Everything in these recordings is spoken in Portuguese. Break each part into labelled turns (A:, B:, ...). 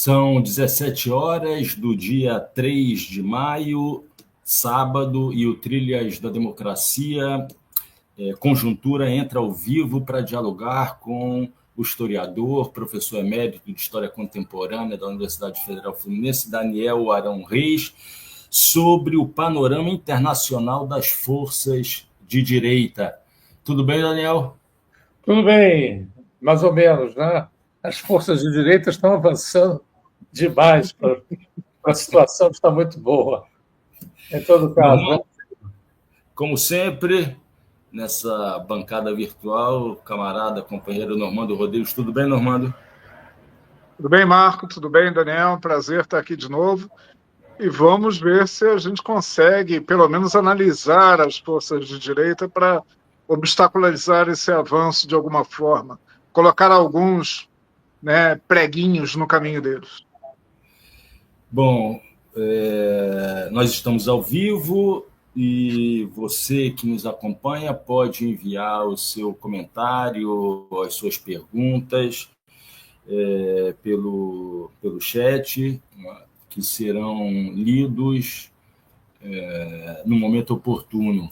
A: São 17 horas do dia 3 de maio, sábado, e o Trilhas da Democracia, Conjuntura, entra ao vivo para dialogar com o historiador, professor emérito de História Contemporânea da Universidade Federal Fluminense, Daniel Arão Reis, sobre o panorama internacional das forças de direita. Tudo bem, Daniel?
B: Tudo bem, mais ou menos, né? As forças de direita estão avançando demais para a situação que está muito boa, em todo caso, né?
A: Como sempre, nessa bancada virtual, camarada, companheiro Normando Rodrigues. Tudo bem, Normando?
C: Tudo bem, Marco? Tudo bem, Daniel? Prazer estar aqui de novo. E vamos ver se a gente consegue, pelo menos, analisar as forças de direita para obstacularizar esse avanço de alguma forma, colocar alguns, preguinhos no caminho deles.
A: Bom, nós estamos ao vivo e você que nos acompanha pode enviar o seu comentário, as suas perguntas pelo chat, que serão lidos no momento oportuno.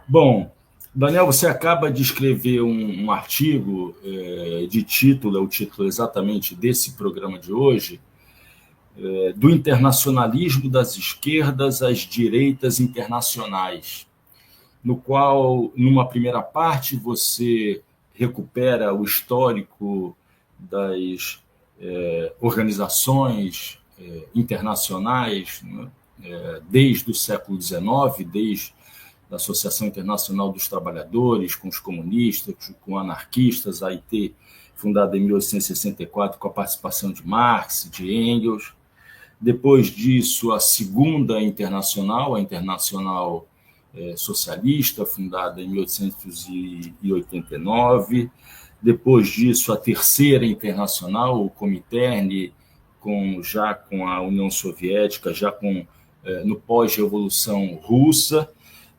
A: Bom, Daniel, você acaba de escrever um artigo de título, é o título exatamente desse programa de hoje, do internacionalismo das esquerdas às direitas internacionais, no qual, numa primeira parte, você recupera o histórico das organizações internacionais, né, desde o século XIX, desde a Associação Internacional dos Trabalhadores, com os comunistas, com anarquistas, a AIT, fundada em 1864, com a participação de Marx, de Engels. Depois disso, a Segunda Internacional, a Internacional Socialista, fundada em 1889. Depois disso, a Terceira Internacional, o Comintern, já com a União Soviética, já no pós-revolução russa,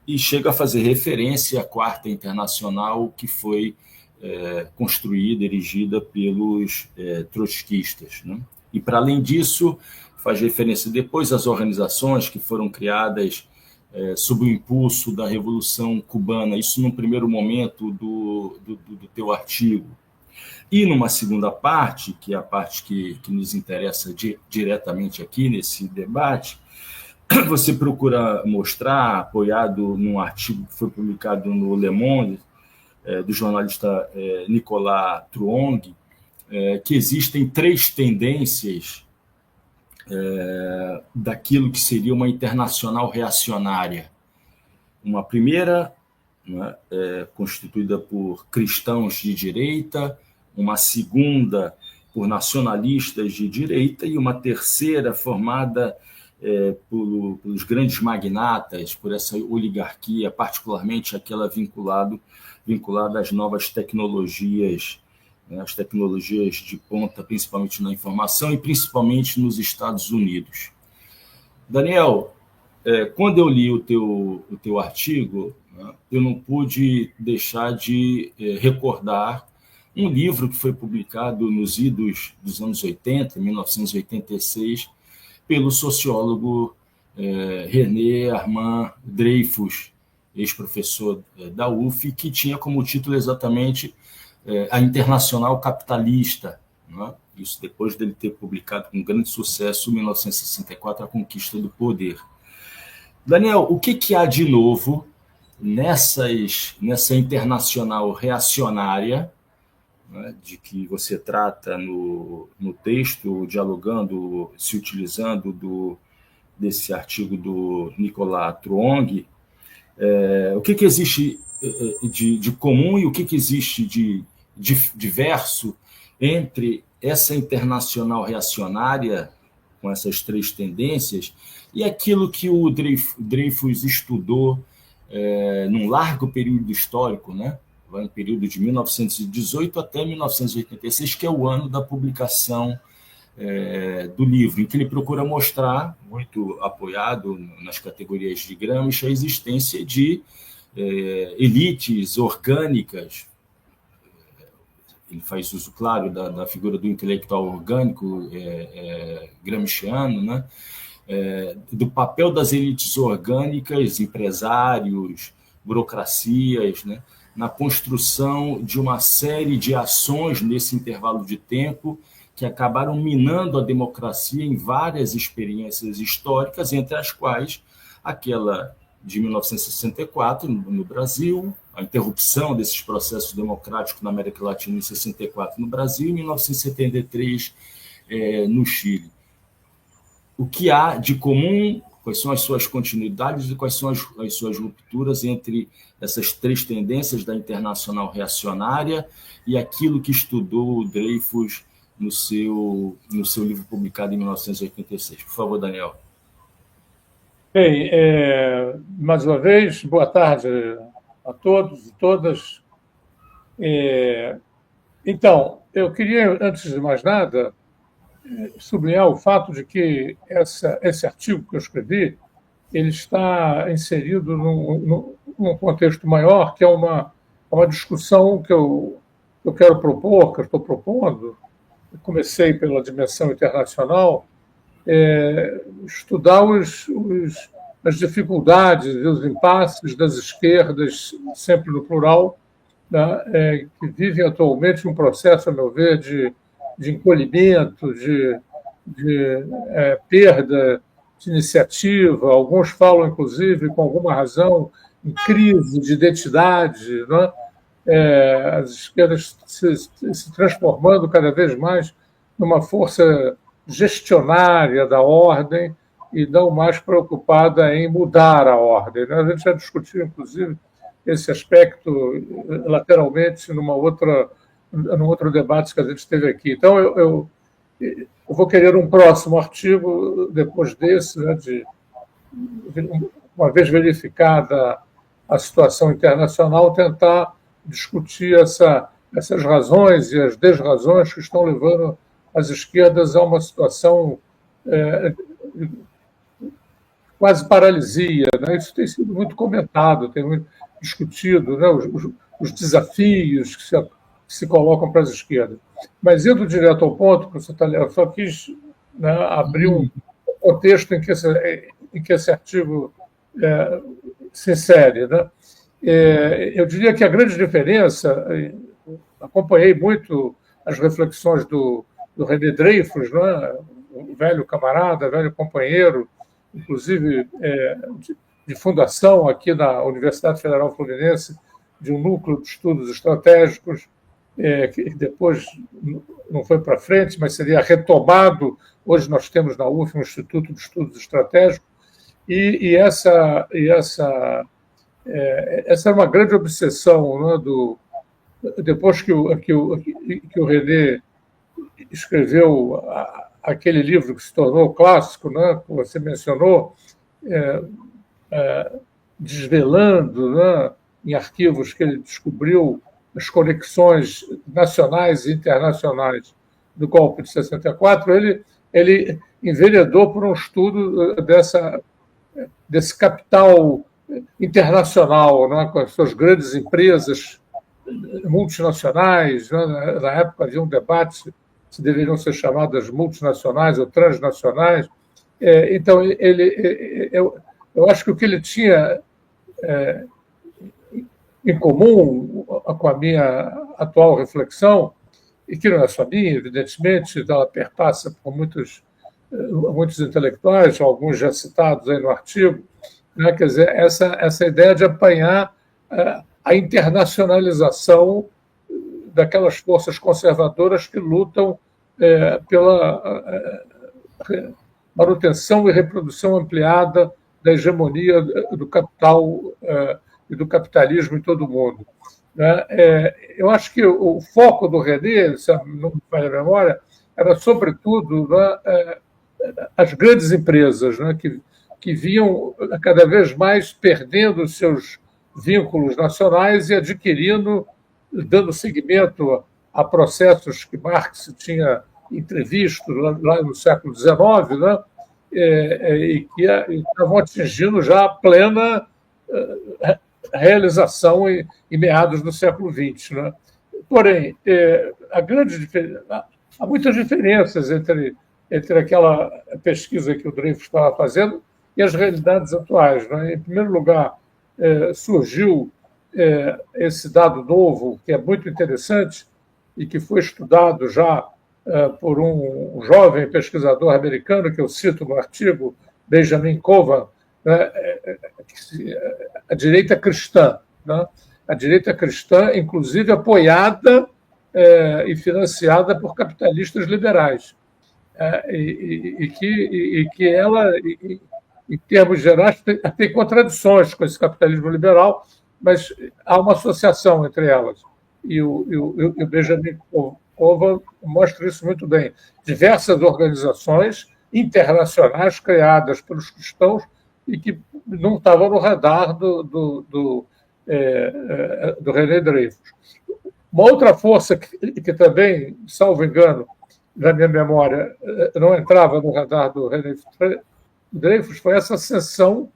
A: e chega a fazer referência à Quarta Internacional, que foi construída, erigida pelos trotskistas, né? E, para além disso, faz referência depois às organizações que foram criadas sob o impulso da Revolução Cubana, isso num primeiro momento do teu artigo. E numa segunda parte, que é a parte que nos interessa diretamente aqui nesse debate, você procura mostrar, apoiado num artigo que foi publicado no Le Monde, do jornalista Nicolas Truong, que existem três tendências daquilo que seria uma internacional reacionária. Uma primeira, né, constituída por cristãos de direita, uma segunda por nacionalistas de direita e uma terceira formada pelos grandes magnatas, por essa oligarquia, particularmente aquela vinculada às novas tecnologias, as tecnologias de ponta, principalmente na informação e principalmente nos Estados Unidos. Daniel, quando eu li o teu artigo, eu não pude deixar de recordar um livro que foi publicado nos idos dos anos 80, em 1986, pelo sociólogo René Armand Dreyfus, ex-professor da UF, que tinha como título exatamente A Internacional Capitalista, né? Isso depois dele ter publicado com grande sucesso, em 1964, A Conquista do Poder. Daniel, o que há de novo nessa internacional reacionária, né, de que você trata no texto, dialogando, se utilizando desse artigo do Nicolas Truong? O que existe de comum e o que existe de diverso entre essa internacional reacionária, com essas três tendências, e aquilo que o Dreyfus estudou num largo período histórico, né? Vai em período de 1918 até 1986, que é o ano da publicação do livro, em que ele procura mostrar, muito apoiado nas categorias de Gramsci, a existência de elites orgânicas, ele faz uso claro da figura do intelectual orgânico gramsciano, né? Do papel das elites orgânicas, empresários, burocracias, né? Na construção de uma série de ações nesse intervalo de tempo que acabaram minando a democracia em várias experiências históricas, entre as quais aquela de 1964 no Brasil, a interrupção desses processos democráticos na América Latina em 64 no Brasil e em 1973 no Chile. O que há de comum, quais são as suas continuidades e quais são as suas rupturas entre essas três tendências da internacional reacionária e aquilo que estudou o Dreyfus no seu livro publicado em 1986. Por favor, Daniel.
B: Bem, mais uma vez, boa tarde a todos e todas. Então, eu queria, antes de mais nada, sublinhar o fato de que esse artigo que eu escrevi ele está inserido num contexto maior, que é uma discussão que eu quero propor, que eu estou propondo. Eu comecei pela dimensão internacional, estudar as dificuldades e os impasses das esquerdas, sempre no plural, né, que vivem atualmente um processo, a meu ver, de encolhimento, de perda de iniciativa. Alguns falam, inclusive, com alguma razão, em crise de identidade, né? As esquerdas se transformando cada vez mais numa força gestionária da ordem e não mais preocupada em mudar a ordem. A gente já discutiu, inclusive, esse aspecto lateralmente num outro debate que a gente teve aqui. Então, eu vou querer um próximo artigo, depois desse, né, uma vez verificada a situação internacional, tentar discutir essas razões e as desrazões que estão levando as esquerdas a uma situação quase paralisia, né? Isso tem sido muito comentado, tem muito discutido, né? Os desafios que se colocam para as esquerdas. Mas, indo direto ao ponto, eu só quis, né, abrir um contexto em que esse artigo se insere, né? Eu diria que a grande diferença, acompanhei muito as reflexões do René Dreyfus, né, um velho camarada, velho companheiro, inclusive de fundação aqui na Universidade Federal Fluminense, de um núcleo de estudos estratégicos, que depois não foi para frente, mas seria retomado. Hoje nós temos na UF um Instituto de Estudos Estratégicos, e essa é uma grande obsessão, né, depois que o René escreveu aquele livro que se tornou clássico, né, que você mencionou, desvelando, né, em arquivos que ele descobriu as conexões nacionais e internacionais do golpe de 64, ele enveredou por um estudo desse capital internacional, né, com as suas grandes empresas multinacionais, né? Na época havia um debate se deveriam ser chamadas multinacionais ou transnacionais. Então, eu acho que o que ele tinha em comum com a minha atual reflexão, e que não é só minha, evidentemente, ela perpassa por muitos intelectuais, alguns já citados aí no artigo, né? Quer dizer, essa ideia de apanhar a internacionalização daquelas forças conservadoras que lutam pela manutenção e reprodução ampliada da hegemonia do capital e do capitalismo em todo o mundo. Eu acho que o foco do René, se não me falha a memória, era, sobretudo, as grandes empresas, né, que vinham cada vez mais perdendo os seus vínculos nacionais e adquirindo, dando seguimento a processos que Marx tinha entrevisto lá no século XIX, né, e que estavam atingindo já a plena realização em meados do século XX. Né? Porém, há muitas diferenças entre aquela pesquisa que o Dreyfus estava fazendo e as realidades atuais. Né? Em primeiro lugar, surgiu esse dado novo, que é muito interessante e que foi estudado já por um jovem pesquisador americano, que eu cito no artigo, Benjamin Cowan, né? A direita cristã. Né? A direita cristã, inclusive apoiada e financiada por capitalistas liberais. E que ela, em termos gerais, tem contradições com esse capitalismo liberal, mas há uma associação entre elas. E o Benjamin Cowan mostra isso muito bem. Diversas organizações internacionais criadas pelos cristãos e que não estavam no radar do René Dreyfus. Uma outra força que também, salvo engano, na minha memória, não entrava no radar do René Dreyfus foi essa ascensão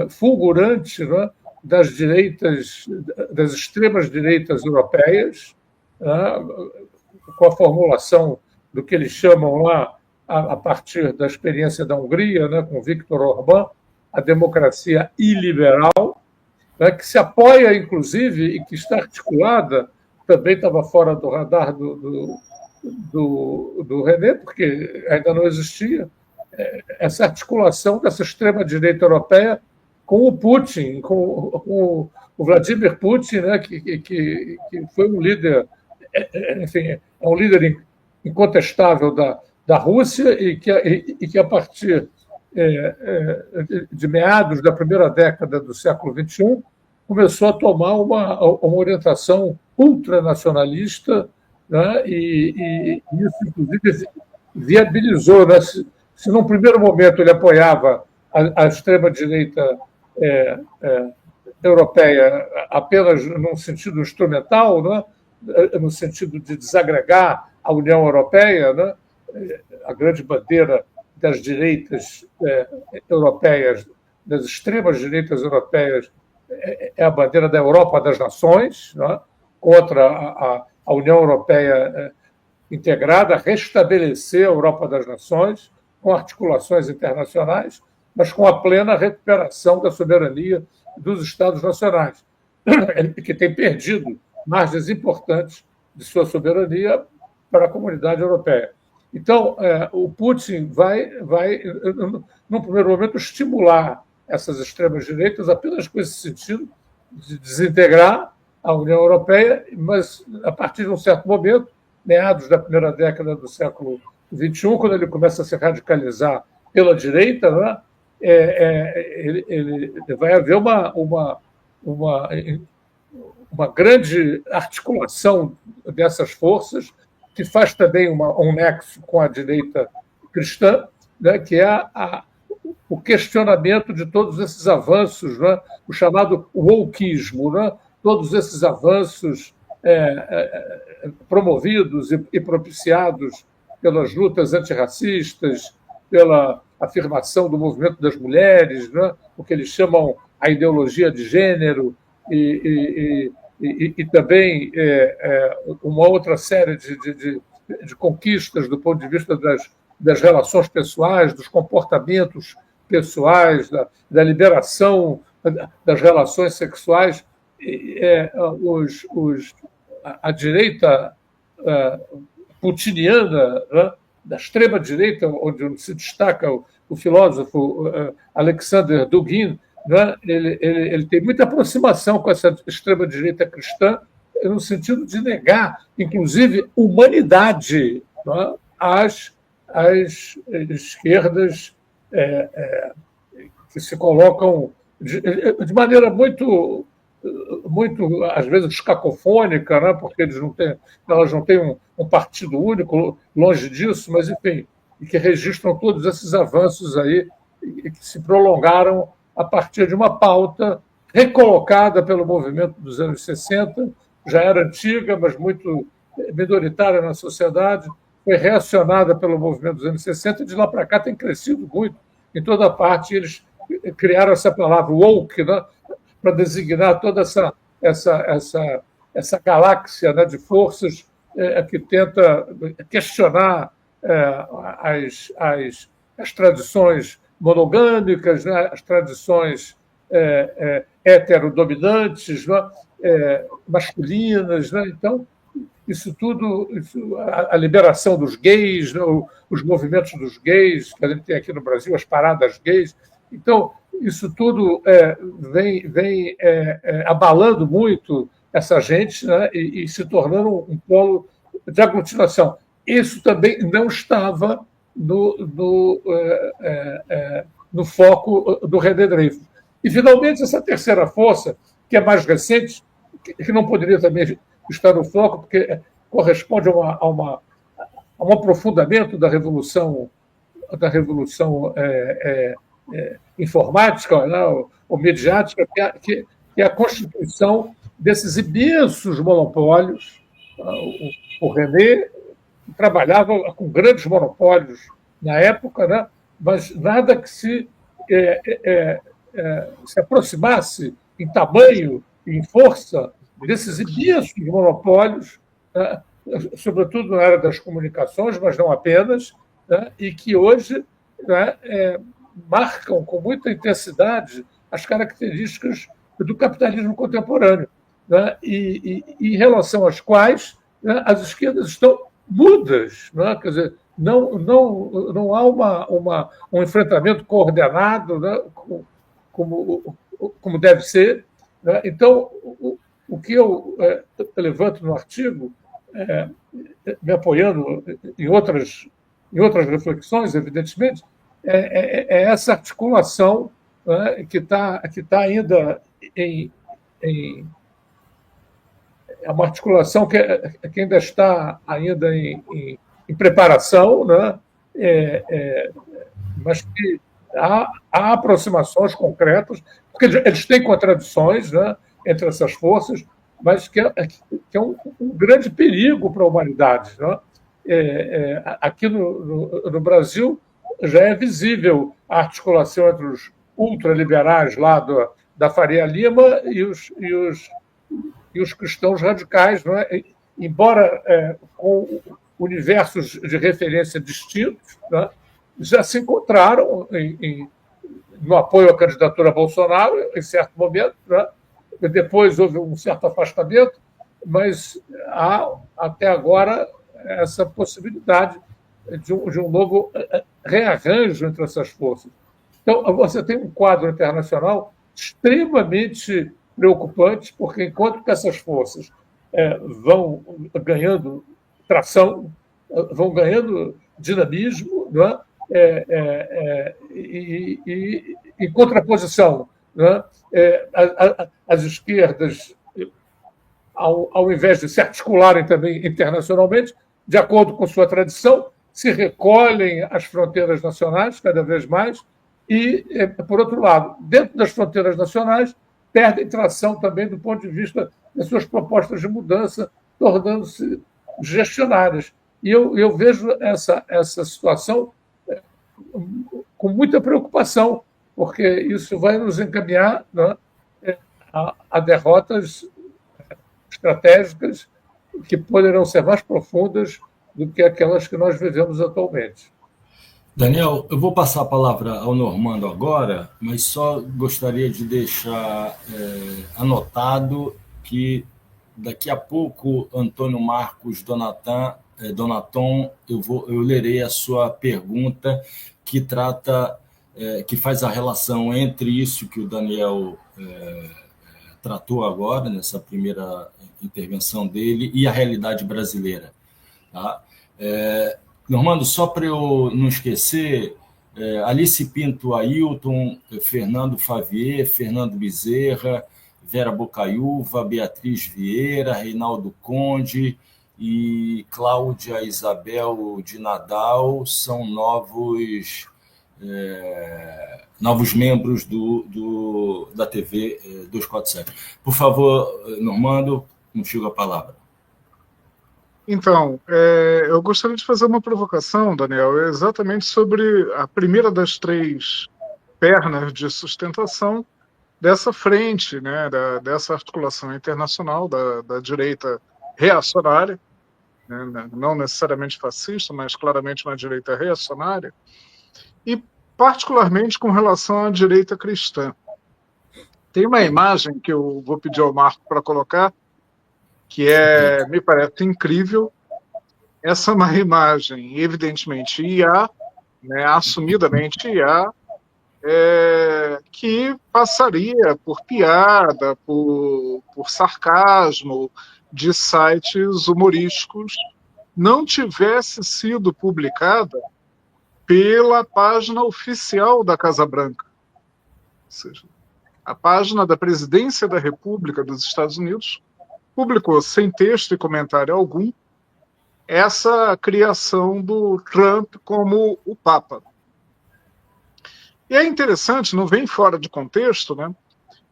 B: fulgurante, né, das direitas, das extremas direitas europeias, né, com a formulação do que eles chamam lá, a partir da experiência da Hungria, né, com Viktor Orbán, a democracia iliberal, né, que se apoia, inclusive, e que está articulada, também estava fora do radar do René, porque ainda não existia, essa articulação dessa extrema-direita europeia com o Putin, com o Vladimir Putin, né, que foi um líder, enfim, é um líder incontestável da Rússia e que a partir de meados da primeira década do século XXI, começou a tomar uma orientação ultranacionalista, né? E isso, inclusive, viabilizou, né? Se num primeiro momento ele apoiava a extrema-direita europeia apenas num sentido instrumental, né? No sentido de desagregar a União Europeia, né? A grande bandeira das direitas europeias, das extremas direitas europeias, é a bandeira da Europa das Nações, né? Contra a União Europeia integrada, restabelecer a Europa das Nações, com articulações internacionais, mas com a plena recuperação da soberania dos Estados nacionais, que tem perdido margens importantes de sua soberania para a comunidade europeia. Então, o Putin vai, num primeiro momento, estimular essas extremas-direitas apenas com esse sentido de desintegrar a União Europeia, mas, a partir de um certo momento, meados da primeira década do século XXI, quando ele começa a se radicalizar pela direita, né, ele vai haver uma grande articulação dessas forças, que faz também um nexo com a direita cristã, né, que é o questionamento de todos esses avanços, né, o chamado wokeismo, né, todos esses avanços promovidos e propiciados pelas lutas antirracistas, pela afirmação do movimento das mulheres, né, o que eles chamam a ideologia de gênero, e também uma outra série de conquistas do ponto de vista das relações pessoais, dos comportamentos pessoais, da liberação das relações sexuais. A direita putiniana, né, da extrema-direita, onde se destaca o filósofo Alexander Dugin, né, ele tem muita aproximação com essa extrema-direita cristã, no sentido de negar, inclusive, humanidade, né, às esquerdas que se colocam de maneira muito, às vezes, cacofônica, né, porque elas não têm um partido único, longe disso, mas, enfim, e que registram todos esses avanços aí e que se prolongaram a partir de uma pauta recolocada pelo movimento dos anos 60, já era antiga, mas muito minoritária na sociedade, foi reacionada pelo movimento dos anos 60 e de lá para cá tem crescido muito em toda parte. Eles criaram essa palavra woke, né, para designar toda essa galáxia, né, de forças que tenta questionar as tradições monogâmicas, né, as tradições heterodominantes, né, masculinas. Né? Então, isso tudo, a liberação dos gays, né, os movimentos dos gays, que a gente tem aqui no Brasil, as paradas gays. Então, isso tudo vem abalando muito essa gente, né, e se tornando um polo de aglutinação. Isso também não estava no foco do René Dreyfus. E, finalmente, essa terceira força, que é mais recente, que não poderia também estar no foco, porque corresponde a um aprofundamento da revolução informática, né, ou mediática, que é a constituição desses imensos monopólios. O René trabalhava com grandes monopólios na época, né, mas nada que se aproximasse em tamanho e em força desses imensos monopólios, né, sobretudo na área das comunicações, mas não apenas, né, e que hoje, né, marcam com muita intensidade as características do capitalismo contemporâneo, né, e em relação às quais, né, as esquerdas estão mudas. Né, quer dizer, não há um enfrentamento coordenado, né, como deve ser. Né? Então, o que eu levanto no artigo, me apoiando em outras reflexões, evidentemente, é essa articulação, né, que está ainda é uma articulação que ainda está em preparação, né, mas que há aproximações concretas, porque eles têm contradições, né, entre essas forças, mas que é um grande perigo para a humanidade. Né? Aqui no Brasil já é visível a articulação entre os ultraliberais lá da Faria Lima e os cristãos radicais, não é? Embora com universos de referência distintos, né, já se encontraram no apoio à candidatura a Bolsonaro, em certo momento, né? Depois houve um certo afastamento, mas há até agora essa possibilidade de um novo rearranjo entre essas forças. Então, você tem um quadro internacional extremamente preocupante, porque enquanto que essas forças vão ganhando tração, vão ganhando dinamismo, não é? E em contraposição, não é? As esquerdas, ao invés de se articularem também internacionalmente, de acordo com sua tradição, se recolhem às fronteiras nacionais cada vez mais e, por outro lado, dentro das fronteiras nacionais, perdem tração também do ponto de vista das suas propostas de mudança, tornando-se gestionárias. E eu vejo essa situação com muita preocupação, porque isso vai nos encaminhar, né, a derrotas estratégicas que poderão ser mais profundas do que aquelas que nós vivemos atualmente.
A: Daniel, eu vou passar a palavra ao Normando agora, mas só gostaria de deixar anotado que daqui a pouco Antônio Marcos Donaton, eu lerei a sua pergunta que que faz a relação entre isso que o Daniel tratou agora, nessa primeira intervenção dele, e a realidade brasileira. Tá? Normando, só para eu não esquecer, Alice Pinto Ailton, Fernando Favier, Fernando Bezerra, Vera Bocaiúva, Beatriz Vieira, Reinaldo Conde e Cláudia Isabel de Nadal são novos membros da TV 247. Por favor, Normando, contigo a palavra.
C: Então, eu gostaria de fazer uma provocação, Daniel, exatamente sobre a primeira das três pernas de sustentação dessa frente, né, dessa articulação internacional da direita reacionária, né, não necessariamente fascista, mas claramente uma direita reacionária, e particularmente com relação à direita cristã. Tem uma imagem que eu vou pedir ao Marco para colocar, que me parece incrível. Essa é uma imagem, evidentemente, IA, né, assumidamente IA, que passaria por piada, por sarcasmo de sites humorísticos, não tivesse sido publicada pela página oficial da Casa Branca. Ou seja, a página da Presidência da República dos Estados Unidos publicou, sem texto e comentário algum, essa criação do Trump como o Papa. E é interessante, não vem fora de contexto, né?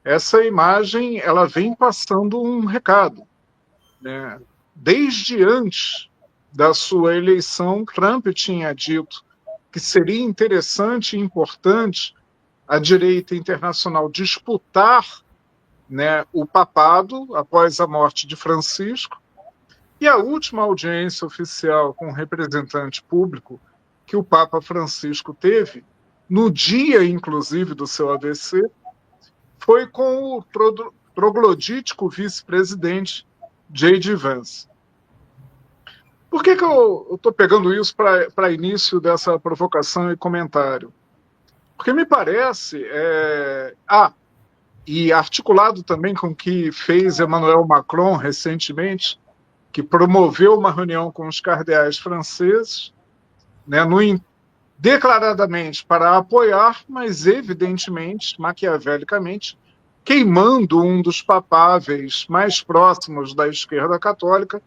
C: Essa imagem ela vem passando um recado, né? Desde antes da sua eleição, Trump tinha dito que seria interessante e importante a direita internacional disputar, né, o papado após a morte de Francisco, e a última audiência oficial com o representante público que o Papa Francisco teve, no dia, inclusive, do seu AVC, foi com o troglodítico vice-presidente J.D. Vance. Por que eu estou pegando isso para início dessa provocação e comentário? Porque me parece, e articulado também com o que fez Emmanuel Macron recentemente, que promoveu uma reunião com os cardeais franceses, né, declaradamente para apoiar, mas evidentemente, maquiavelicamente, queimando um dos papáveis mais próximos da esquerda católica,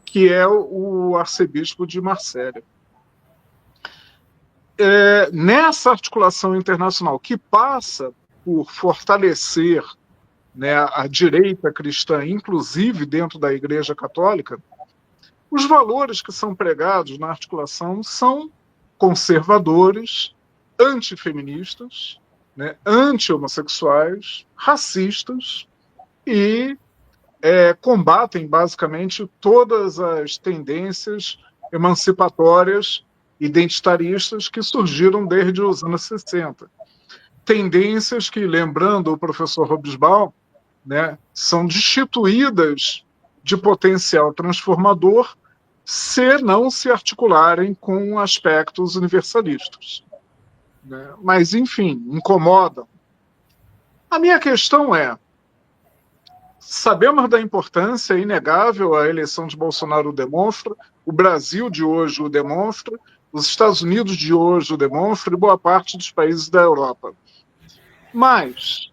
C: que é o arcebispo de Marselha. Nessa articulação internacional que passa por fortalecer, né, a direita cristã, inclusive dentro da Igreja Católica, os valores que são pregados na articulação são conservadores, antifeministas, né, anti-homossexuais, racistas e combatem basicamente todas as tendências emancipatórias identitaristas que surgiram desde os anos 60. Tendências que, lembrando o professor Hobsbawm, né, são destituídas de potencial transformador se não se articularem com aspectos universalistas, né? Mas, enfim, incomodam. A minha questão sabemos da importância inegável, a eleição de Bolsonaro o demonstra, o Brasil de hoje o demonstra, os Estados Unidos de hoje o demonstra e boa parte dos países da Europa. Mas,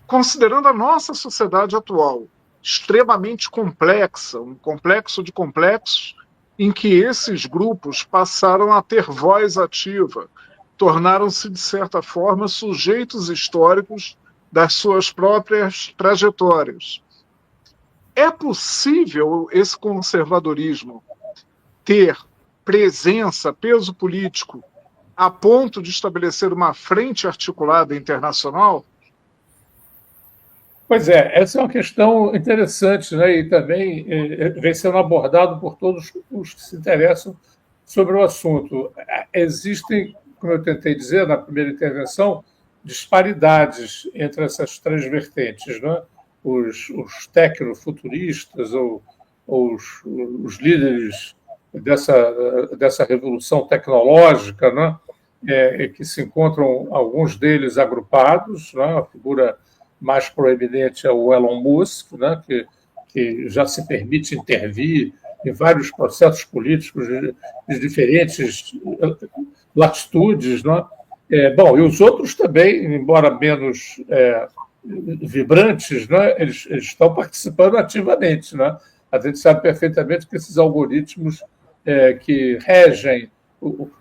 C: considerando a nossa sociedade atual extremamente complexa, um complexo de complexos, em que esses grupos passaram a ter voz ativa, tornaram-se, de certa forma, sujeitos históricos das suas próprias trajetórias. É possível esse conservadorismo ter presença, peso político, a ponto de estabelecer uma frente articulada internacional?
B: Pois é, essa é uma questão interessante, né? E também vem sendo abordado por todos os que se interessam sobre o assunto. Existem, como eu tentei dizer na primeira intervenção, disparidades entre essas três vertentes, né? Os tecnofuturistas ou os líderes dessa revolução tecnológica, né? Que se encontram, alguns deles agrupados, né? A figura mais proeminente é o Elon Musk, né? que já se permite intervir em vários processos políticos de diferentes latitudes, né? Bom, e os outros também, embora menos vibrantes, né? Eles estão participando ativamente, né? A gente sabe perfeitamente que esses algoritmos que regem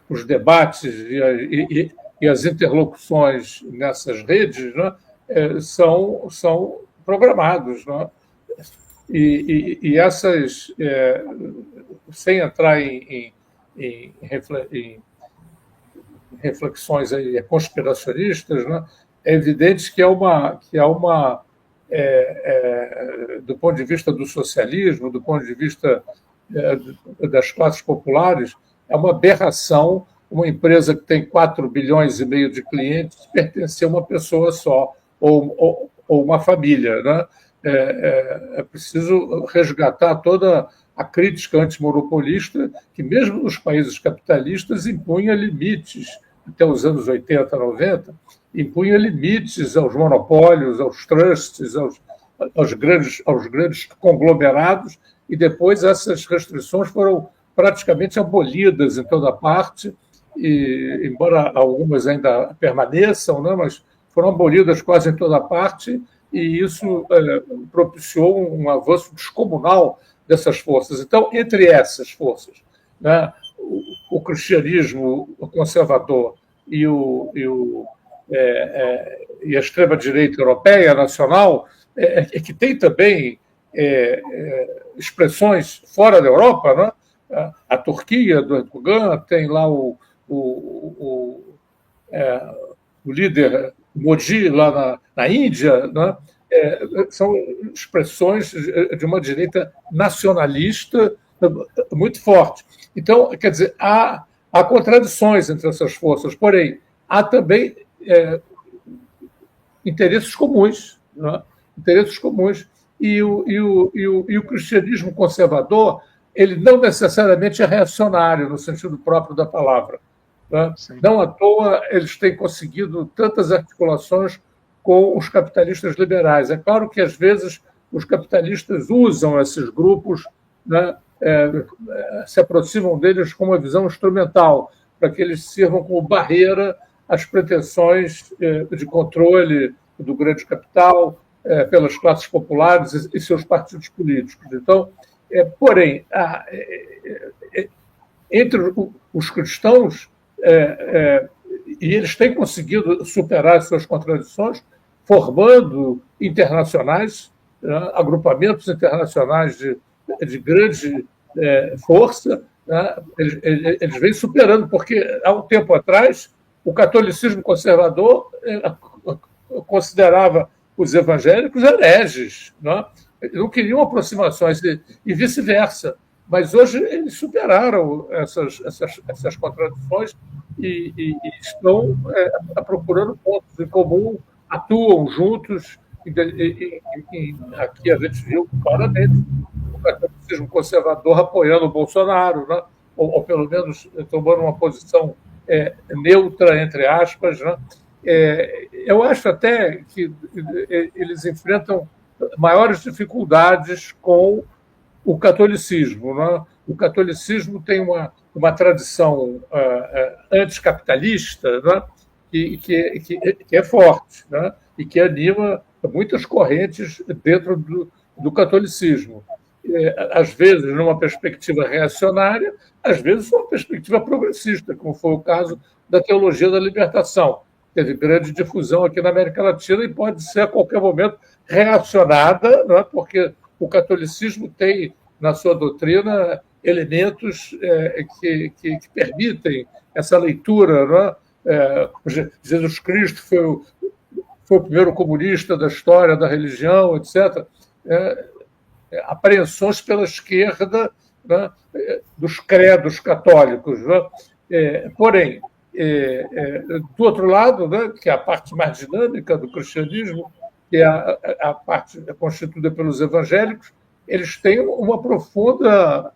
B: os debates e as interlocuções nessas redes, né? São programados, né? E essas, sem entrar em reflexões aí conspiracionistas, né? É evidente que do ponto de vista do socialismo, do ponto de vista das classes populares, é uma aberração uma empresa que tem 4,5 bilhões de clientes pertencer a uma pessoa só, ou uma família. Né? É preciso resgatar toda a crítica antimonopolista, que mesmo nos países capitalistas impunha limites, até os anos 80, 90, impunha limites aos monopólios, aos trusts, aos grandes conglomerados, e depois essas restrições foram praticamente abolidas em toda parte, e, embora algumas ainda permaneçam, né, mas foram abolidas quase em toda parte, e isso propiciou um avanço descomunal dessas forças. Então, entre essas forças, né, o cristianismo conservador e a extrema-direita europeia, nacional, que tem também expressões fora da Europa, né? A Turquia, do Erdogan, tem lá o líder Modi, lá na Índia, né? São expressões de uma direita nacionalista muito forte. Então, quer dizer, há contradições entre essas forças, porém, há também interesses comuns, né? Interesses comuns. E o cristianismo conservador, ele não necessariamente é reacionário, no sentido próprio da palavra. Né? Não à toa eles têm conseguido tantas articulações com os capitalistas liberais. É claro que, às vezes, os capitalistas usam esses grupos, né, se aproximam deles com uma visão instrumental, para que eles sirvam como barreira às pretensões de controle do grande capital pelas classes populares e seus partidos políticos. Então, porém, entre os cristãos, e eles têm conseguido superar as suas contradições, formando internacionais, agrupamentos internacionais de grande força, né? Eles vêm superando, porque há um tempo atrás o catolicismo conservador considerava os evangélicos hereges, né? Não queriam aproximações e vice-versa. Mas hoje eles superaram essas contradições e estão procurando pontos em comum, atuam juntos. Aqui a gente viu claramente o catolicismo conservador apoiando o Bolsonaro, né? ou pelo menos tomando uma posição neutra, entre aspas. Né? Eu acho até que eles enfrentam maiores dificuldades com o catolicismo. Né? O catolicismo tem uma tradição anticapitalista, né? que é forte, né? E que anima muitas correntes dentro do catolicismo. Às vezes, numa perspectiva reacionária, às vezes, numa perspectiva progressista, como foi o caso da teologia da libertação. Teve grande difusão aqui na América Latina e pode ser, a qualquer momento, reacionada, não é? Porque o catolicismo tem, na sua doutrina, elementos que permitem essa leitura. Não é? Jesus Cristo foi o primeiro comunista da história da religião, etc. Apreensões pela esquerda, né, dos credos católicos. Né? Porém, do outro lado, né, que é a parte mais dinâmica do cristianismo, que é a parte constituída pelos evangélicos, eles têm uma profunda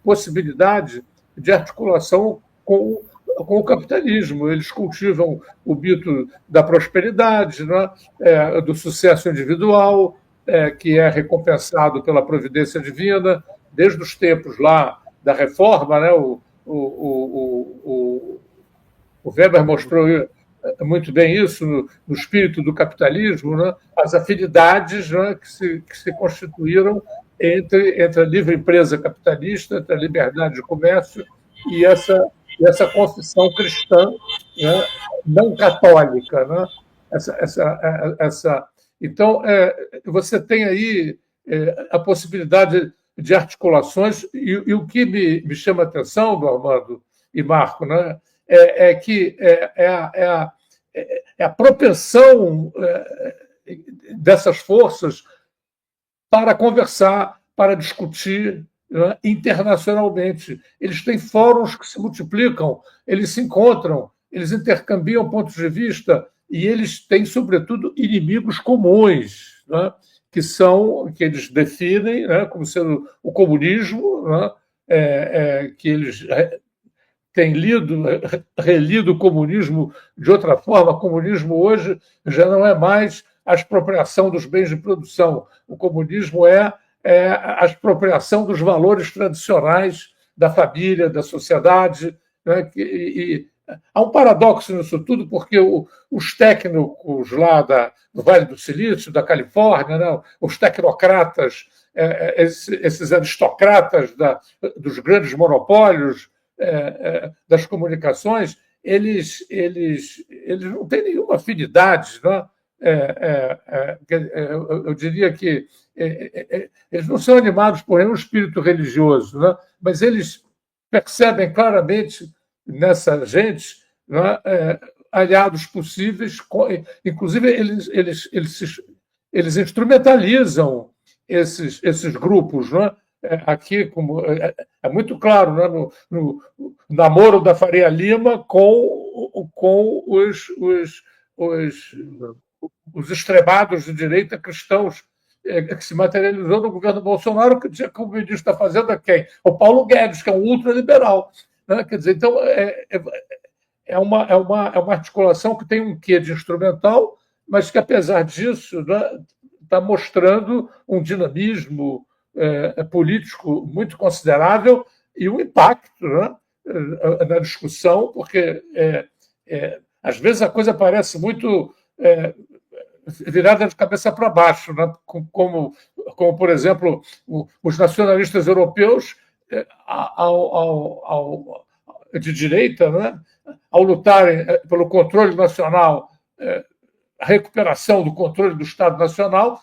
B: possibilidade de articulação com o capitalismo. Eles cultivam o mito da prosperidade, né, do sucesso individual, que é recompensado pela providência divina, desde os tempos lá da reforma. Né, o Weber mostrou muito bem isso no espírito do capitalismo, né, as afinidades, né, que se constituíram entre a livre empresa capitalista, entre a liberdade de comércio e essa confissão cristã, né, não católica. Né? Então, você tem aí a possibilidade de articulações, e o que me chama a atenção, do Armando e Marco, né, que a propensão dessas forças para conversar, para discutir, né, internacionalmente. Eles têm fóruns que se multiplicam, eles se encontram, eles intercambiam pontos de vista e eles têm, sobretudo, inimigos comuns, né, que eles definem, né, como sendo o comunismo, né, que eles têm relido o comunismo de outra forma. O comunismo hoje já não é mais a expropriação dos bens de produção. O comunismo é a expropriação dos valores tradicionais da família, da sociedade, né? Há um paradoxo nisso tudo, porque os técnicos lá do Vale do Silício, da Califórnia, né? Os tecnocratas, esses aristocratas dos grandes monopólios, das comunicações, eles não têm nenhuma afinidade, né? Eu diria que eles não são animados por nenhum espírito religioso, né? Mas eles percebem claramente nessa gente, né, aliados possíveis, inclusive eles instrumentalizam esses grupos, né? Aqui, como é muito claro, né, no namoro da Faria Lima com os extremados de direita cristãos, que se materializou no governo Bolsonaro, que dizia que o ministro da Fazenda quem? O Paulo Guedes, que é um ultraliberal. Né? Quer dizer, então, é uma articulação que tem um quê de instrumental, mas que, apesar disso, né, está mostrando um dinamismo político muito considerável e um impacto, né, na discussão, porque às vezes a coisa parece muito virada de cabeça para baixo, né? como, por exemplo, os nacionalistas europeus de direita, né? Ao lutarem pelo controle nacional, a recuperação do controle do Estado Nacional,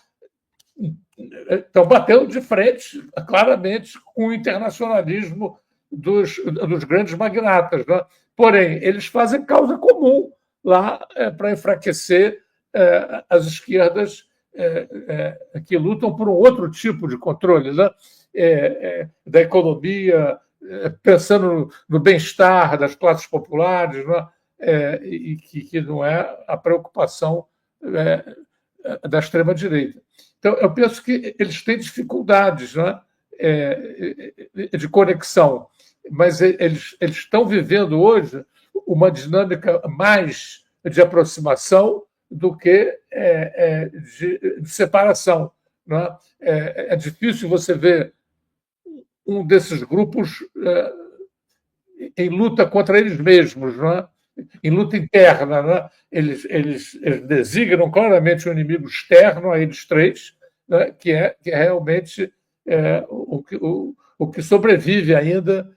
B: estão batendo de frente, claramente, com o internacionalismo dos grandes magnatas. Né? Porém, eles fazem causa comum lá para enfraquecer as esquerdas que lutam por um outro tipo de controle, né? Da economia, pensando no bem-estar das classes populares, né? E que não é a preocupação da extrema-direita. Então, eu penso que eles têm dificuldades, né, de conexão, mas eles estão vivendo hoje uma dinâmica mais de aproximação do que de separação. Né? É difícil você ver um desses grupos em luta contra eles mesmos, né? Em luta interna. Né? Eles designam claramente um inimigo externo a eles três, né? que é realmente o que sobrevive ainda,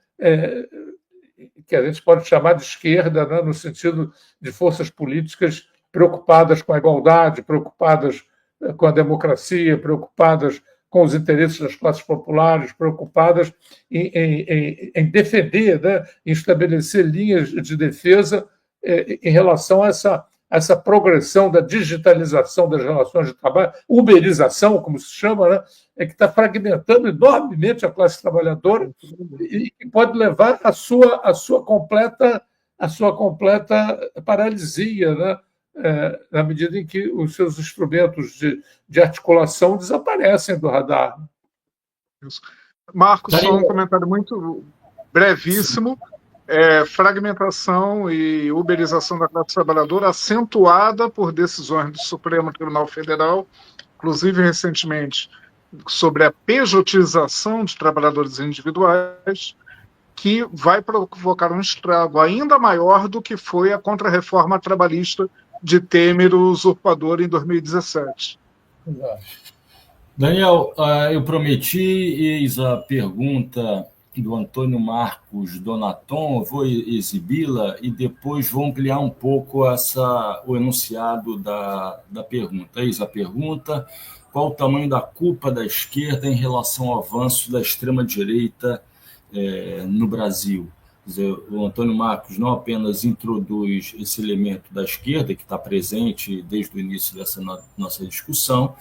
B: que a gente pode chamar de esquerda, né? No sentido de forças políticas preocupadas com a igualdade, preocupadas com a democracia, preocupadas com os interesses das classes populares, preocupadas em defender, né, em estabelecer linhas de defesa em relação a essa progressão da digitalização das relações de trabalho, uberização, como se chama, né, que está fragmentando enormemente a classe trabalhadora e que pode levar à sua completa paralisia, né? Na medida em que os seus instrumentos de articulação desaparecem do radar.
C: Isso. Marcos, só um comentário muito brevíssimo. Fragmentação e uberização da classe trabalhadora acentuada por decisões do Supremo Tribunal Federal, inclusive recentemente sobre a pejotização de trabalhadores individuais, que vai provocar um estrago ainda maior do que foi a contra-reforma trabalhista de Temer, o usurpador, em 2017.
A: Daniel, eu prometi, eis a pergunta do Antônio Marcos Donaton, eu vou exibi-la e depois vou ampliar um pouco o enunciado da pergunta. Eis a pergunta: qual o tamanho da culpa da esquerda em relação ao avanço da extrema-direita no Brasil? Quer dizer, o Antônio Marcos não apenas introduz esse elemento da esquerda, que está presente desde o início dessa nossa discussão,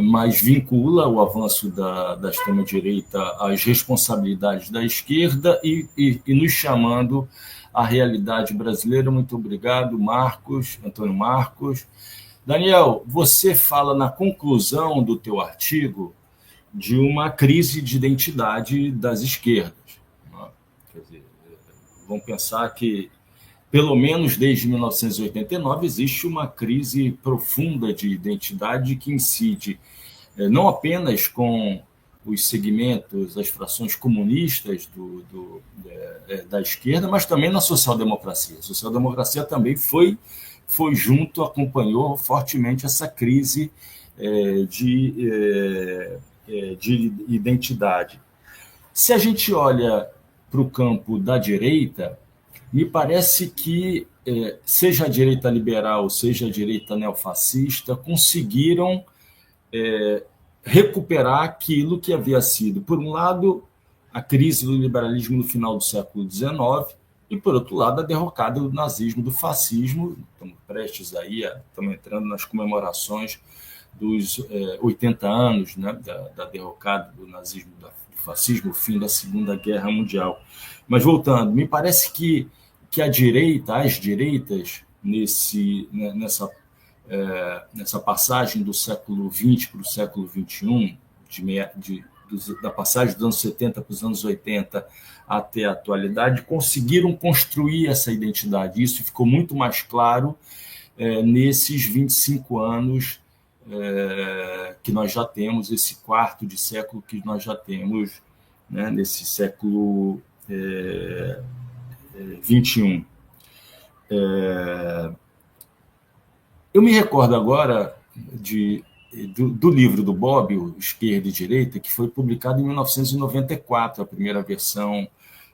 A: mas vincula o avanço da extrema-direita às responsabilidades da esquerda e nos chamando à realidade brasileira. Muito obrigado, Marcos, Antônio Marcos. Daniel, você fala na conclusão do teu artigo de uma crise de identidade das esquerdas. Quer dizer, vamos pensar que, pelo menos desde 1989, existe uma crise profunda de identidade que incide não apenas com os segmentos, as frações comunistas da esquerda, mas também na social-democracia. A social-democracia também foi junto, acompanhou fortemente essa crise de identidade. Se a gente olha para o campo da direita, me parece que, seja a direita liberal, seja a direita neofascista, conseguiram recuperar aquilo que havia sido, por um lado, a crise do liberalismo no final do século XIX, e, por outro lado, a derrocada do nazismo, do fascismo. Estamos prestes aí, estamos entrando nas comemorações dos 80 anos, né, da derrocada do nazismo, do fascismo, o fim da Segunda Guerra Mundial. Mas, voltando, me parece que a direita, as direitas, nessa passagem do século XX para o século XXI, da passagem dos anos 70 para os anos 80 até a atualidade, conseguiram construir essa identidade. Isso ficou muito mais claro nesses 25 anos que nós já temos, esse quarto de século que nós já temos, né, nesse século XXI. Eu me recordo agora do livro do Bobbio, Esquerda e Direita, que foi publicado em 1994, a primeira versão,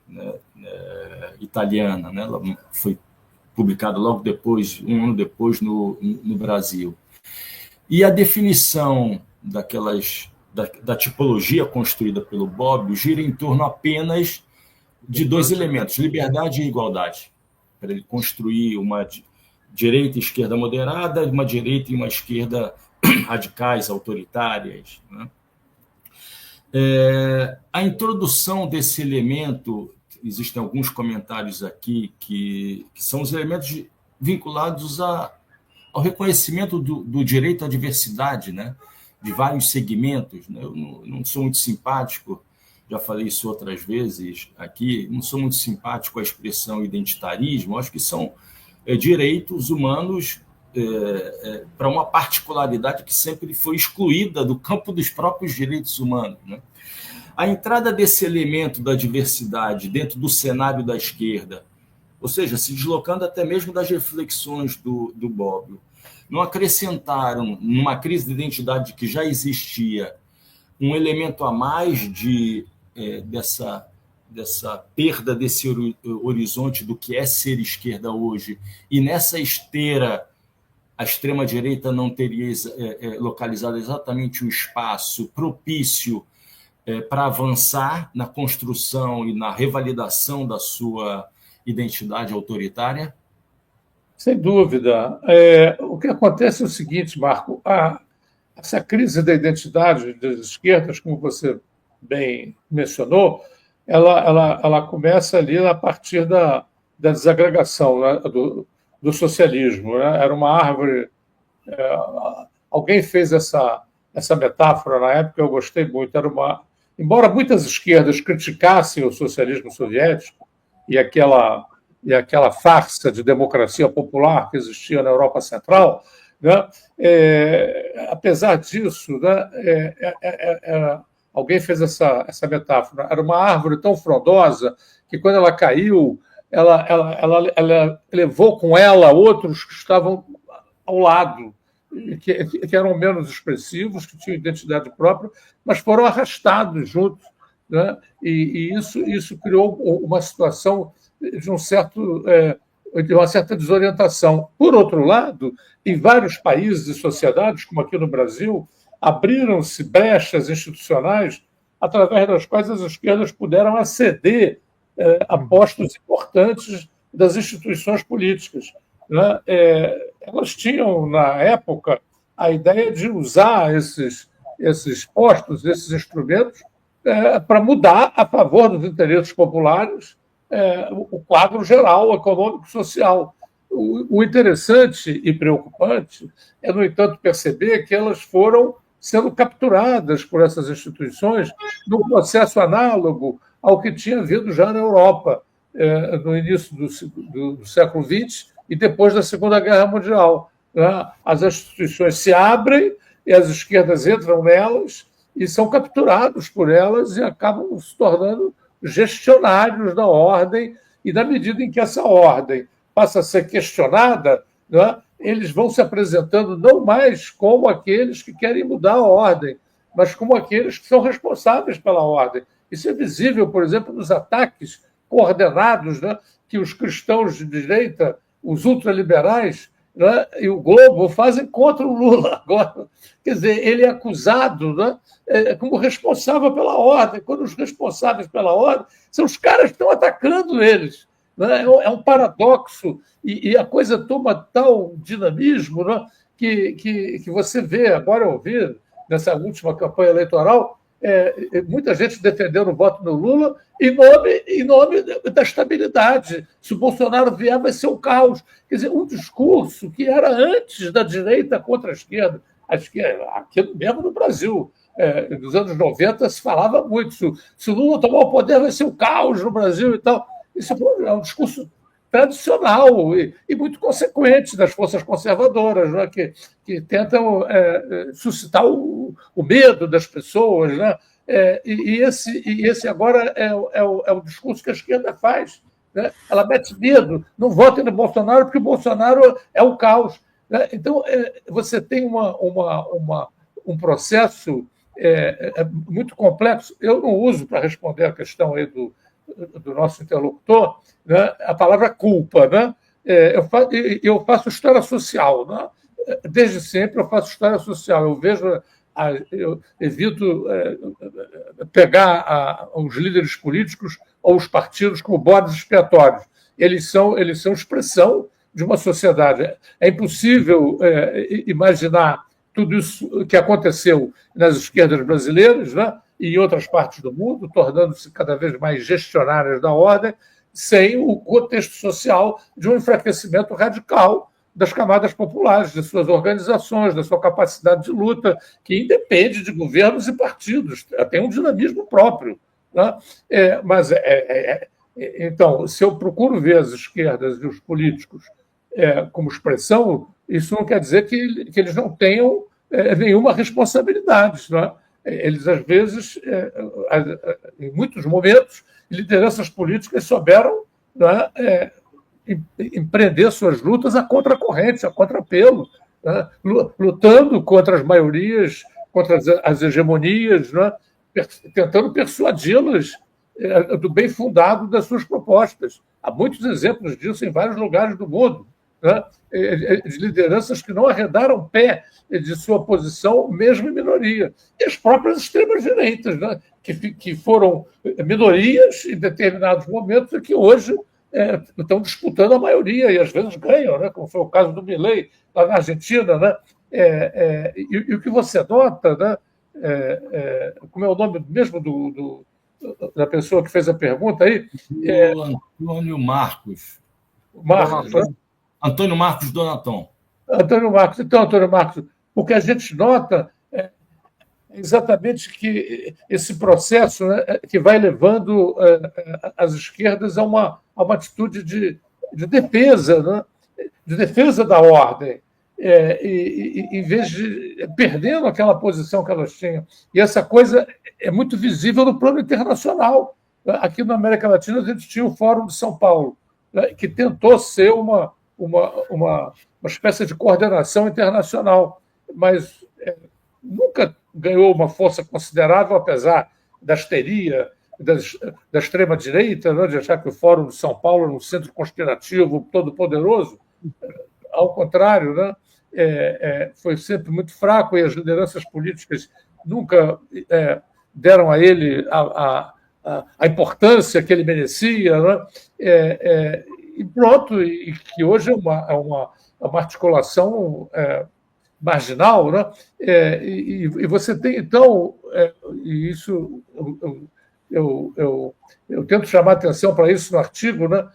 A: né, italiana, né? Ela foi publicada logo depois, um ano depois, no Brasil. E a definição da tipologia construída pelo Bobbio gira em torno apenas de dois elementos, liberdade e igualdade, para ele construir uma direita e esquerda moderada, uma direita e uma esquerda radicais, autoritárias, né? A introdução desse elemento, existem alguns comentários aqui que são os elementos vinculados ao reconhecimento do direito à diversidade, né, de vários segmentos, né? Eu não sou muito simpático, já falei isso outras vezes aqui, não sou muito simpático com a expressão identitarismo. Acho que são direitos humanos para uma particularidade que sempre foi excluída do campo dos próprios direitos humanos, né? A entrada desse elemento da diversidade dentro do cenário da esquerda, ou seja, se deslocando até mesmo das reflexões do Bobbio, não acrescentaram, numa crise de identidade que já existia, um elemento a mais dessa perda desse horizonte do que é ser esquerda hoje, e nessa esteira a extrema-direita não teria localizado exatamente o espaço propício para avançar na construção e na revalidação da sua identidade autoritária?
B: Sem dúvida. O que acontece é o seguinte, Marco, essa crise da identidade das esquerdas, como você bem mencionou, ela começa ali a partir da desagregação, né, do socialismo, né? Era uma árvore. Alguém fez essa metáfora na época, eu gostei muito. Embora muitas esquerdas criticassem o socialismo soviético e aquela farsa de democracia popular que existia na Europa Central, né, apesar disso, né, alguém fez essa metáfora. Era uma árvore tão frondosa que, quando ela caiu, ela levou com ela outros que estavam ao lado, que eram menos expressivos, que tinham identidade própria, mas foram arrastados juntos, né? E isso criou uma situação de uma certa desorientação. Por outro lado, em vários países e sociedades, como aqui no Brasil, abriram-se brechas institucionais através das quais as esquerdas puderam aceder apostos importantes das instituições políticas. Né? Elas tinham, na época, a ideia de usar esses postos, esses instrumentos, para mudar a favor dos interesses populares o quadro geral econômico e social. O interessante e preocupante é, no entanto, perceber que elas foram sendo capturadas por essas instituições num processo análogo ao que tinha havido já na Europa no início do século XX e depois da Segunda Guerra Mundial. Né? As instituições se abrem e as esquerdas entram nelas e são capturados por elas e acabam se tornando gestionários da ordem, e na medida em que essa ordem passa a ser questionada, né, eles vão se apresentando não mais como aqueles que querem mudar a ordem, mas como aqueles que são responsáveis pela ordem. Isso é visível, por exemplo, nos ataques coordenados, né, que os cristãos de direita, os ultraliberais, né, e o Globo fazem contra o Lula agora. Quer dizer, ele é acusado, né, como responsável pela ordem, quando os responsáveis pela ordem são os caras que estão atacando eles. Né? É um paradoxo, e a coisa toma tal dinamismo, né, que você vê, agora eu vi, nessa última campanha eleitoral, muita gente defendendo o voto no Lula em nome da estabilidade. Se o Bolsonaro vier, vai ser um caos. Quer dizer, um discurso que era antes da direita contra a esquerda aqui mesmo no Brasil, nos anos 90, se falava muito. Se o Lula tomar o poder, vai ser um caos no Brasil e tal. Isso é um discurso tradicional e muito consequente das forças conservadoras, né, que tentam suscitar o medo das pessoas. Né? E esse agora é o discurso que a esquerda faz. Né? Ela mete medo, não votem no Bolsonaro, porque o Bolsonaro é o caos. Né? Então, você tem um processo muito complexo. Eu não uso, para responder a questão aí do nosso interlocutor, né, a palavra culpa. Né? Eu faço história social. Né? Desde sempre eu faço história social. Eu evito pegar os líderes políticos ou os partidos como bodes expiatórios. Eles são expressão de uma sociedade. É impossível imaginar tudo isso que aconteceu nas esquerdas brasileiras, né, e em outras partes do mundo, tornando-se cada vez mais gestionárias da ordem, sem o contexto social de um enfraquecimento radical das camadas populares, de suas organizações, da sua capacidade de luta, que independe de governos e partidos, tem um dinamismo próprio. Né? Então, se eu procuro ver as esquerdas e os políticos como expressão, isso não quer dizer que eles não tenham nenhuma responsabilidade. Né? Eles, às vezes, em muitos momentos, lideranças políticas souberam, né, empreender suas lutas a contracorrente, a contrapelo, né, lutando contra as maiorias, contra as hegemonias, né, tentando persuadi-las do bem fundado das suas propostas. Há muitos exemplos disso em vários lugares do mundo. Né, de lideranças que não arredaram pé de sua posição, mesmo em minoria. E as próprias extremas-direitas, né, que foram minorias em determinados momentos e que hoje estão disputando a maioria e às vezes ganham, né, como foi o caso do Milei lá na Argentina. Né, e o que você nota, né, como é o nome mesmo da pessoa que fez a pergunta aí?
A: Antônio Marcos.
B: Marcos, né?
A: Antônio Marcos Donatão.
B: Antônio Marcos. Então, Antônio Marcos, o que a gente nota é exatamente que esse processo, né, que vai levando as esquerdas a uma atitude de defesa, né, de defesa da ordem, em vez de perdendo aquela posição que elas tinham. E essa coisa é muito visível no plano internacional. Aqui na América Latina, a gente tinha o Fórum de São Paulo, né, que tentou ser uma espécie de coordenação internacional, mas nunca ganhou uma força considerável, apesar da histeria da extrema-direita, né, de achar que o Fórum de São Paulo era um centro conspirativo todo-poderoso. Ao contrário, né, foi sempre muito fraco e as lideranças políticas nunca deram a ele a importância que ele merecia, né? E pronto, e que hoje é uma articulação marginal, né? E você tem, então, e isso eu tento chamar atenção para isso no artigo, né?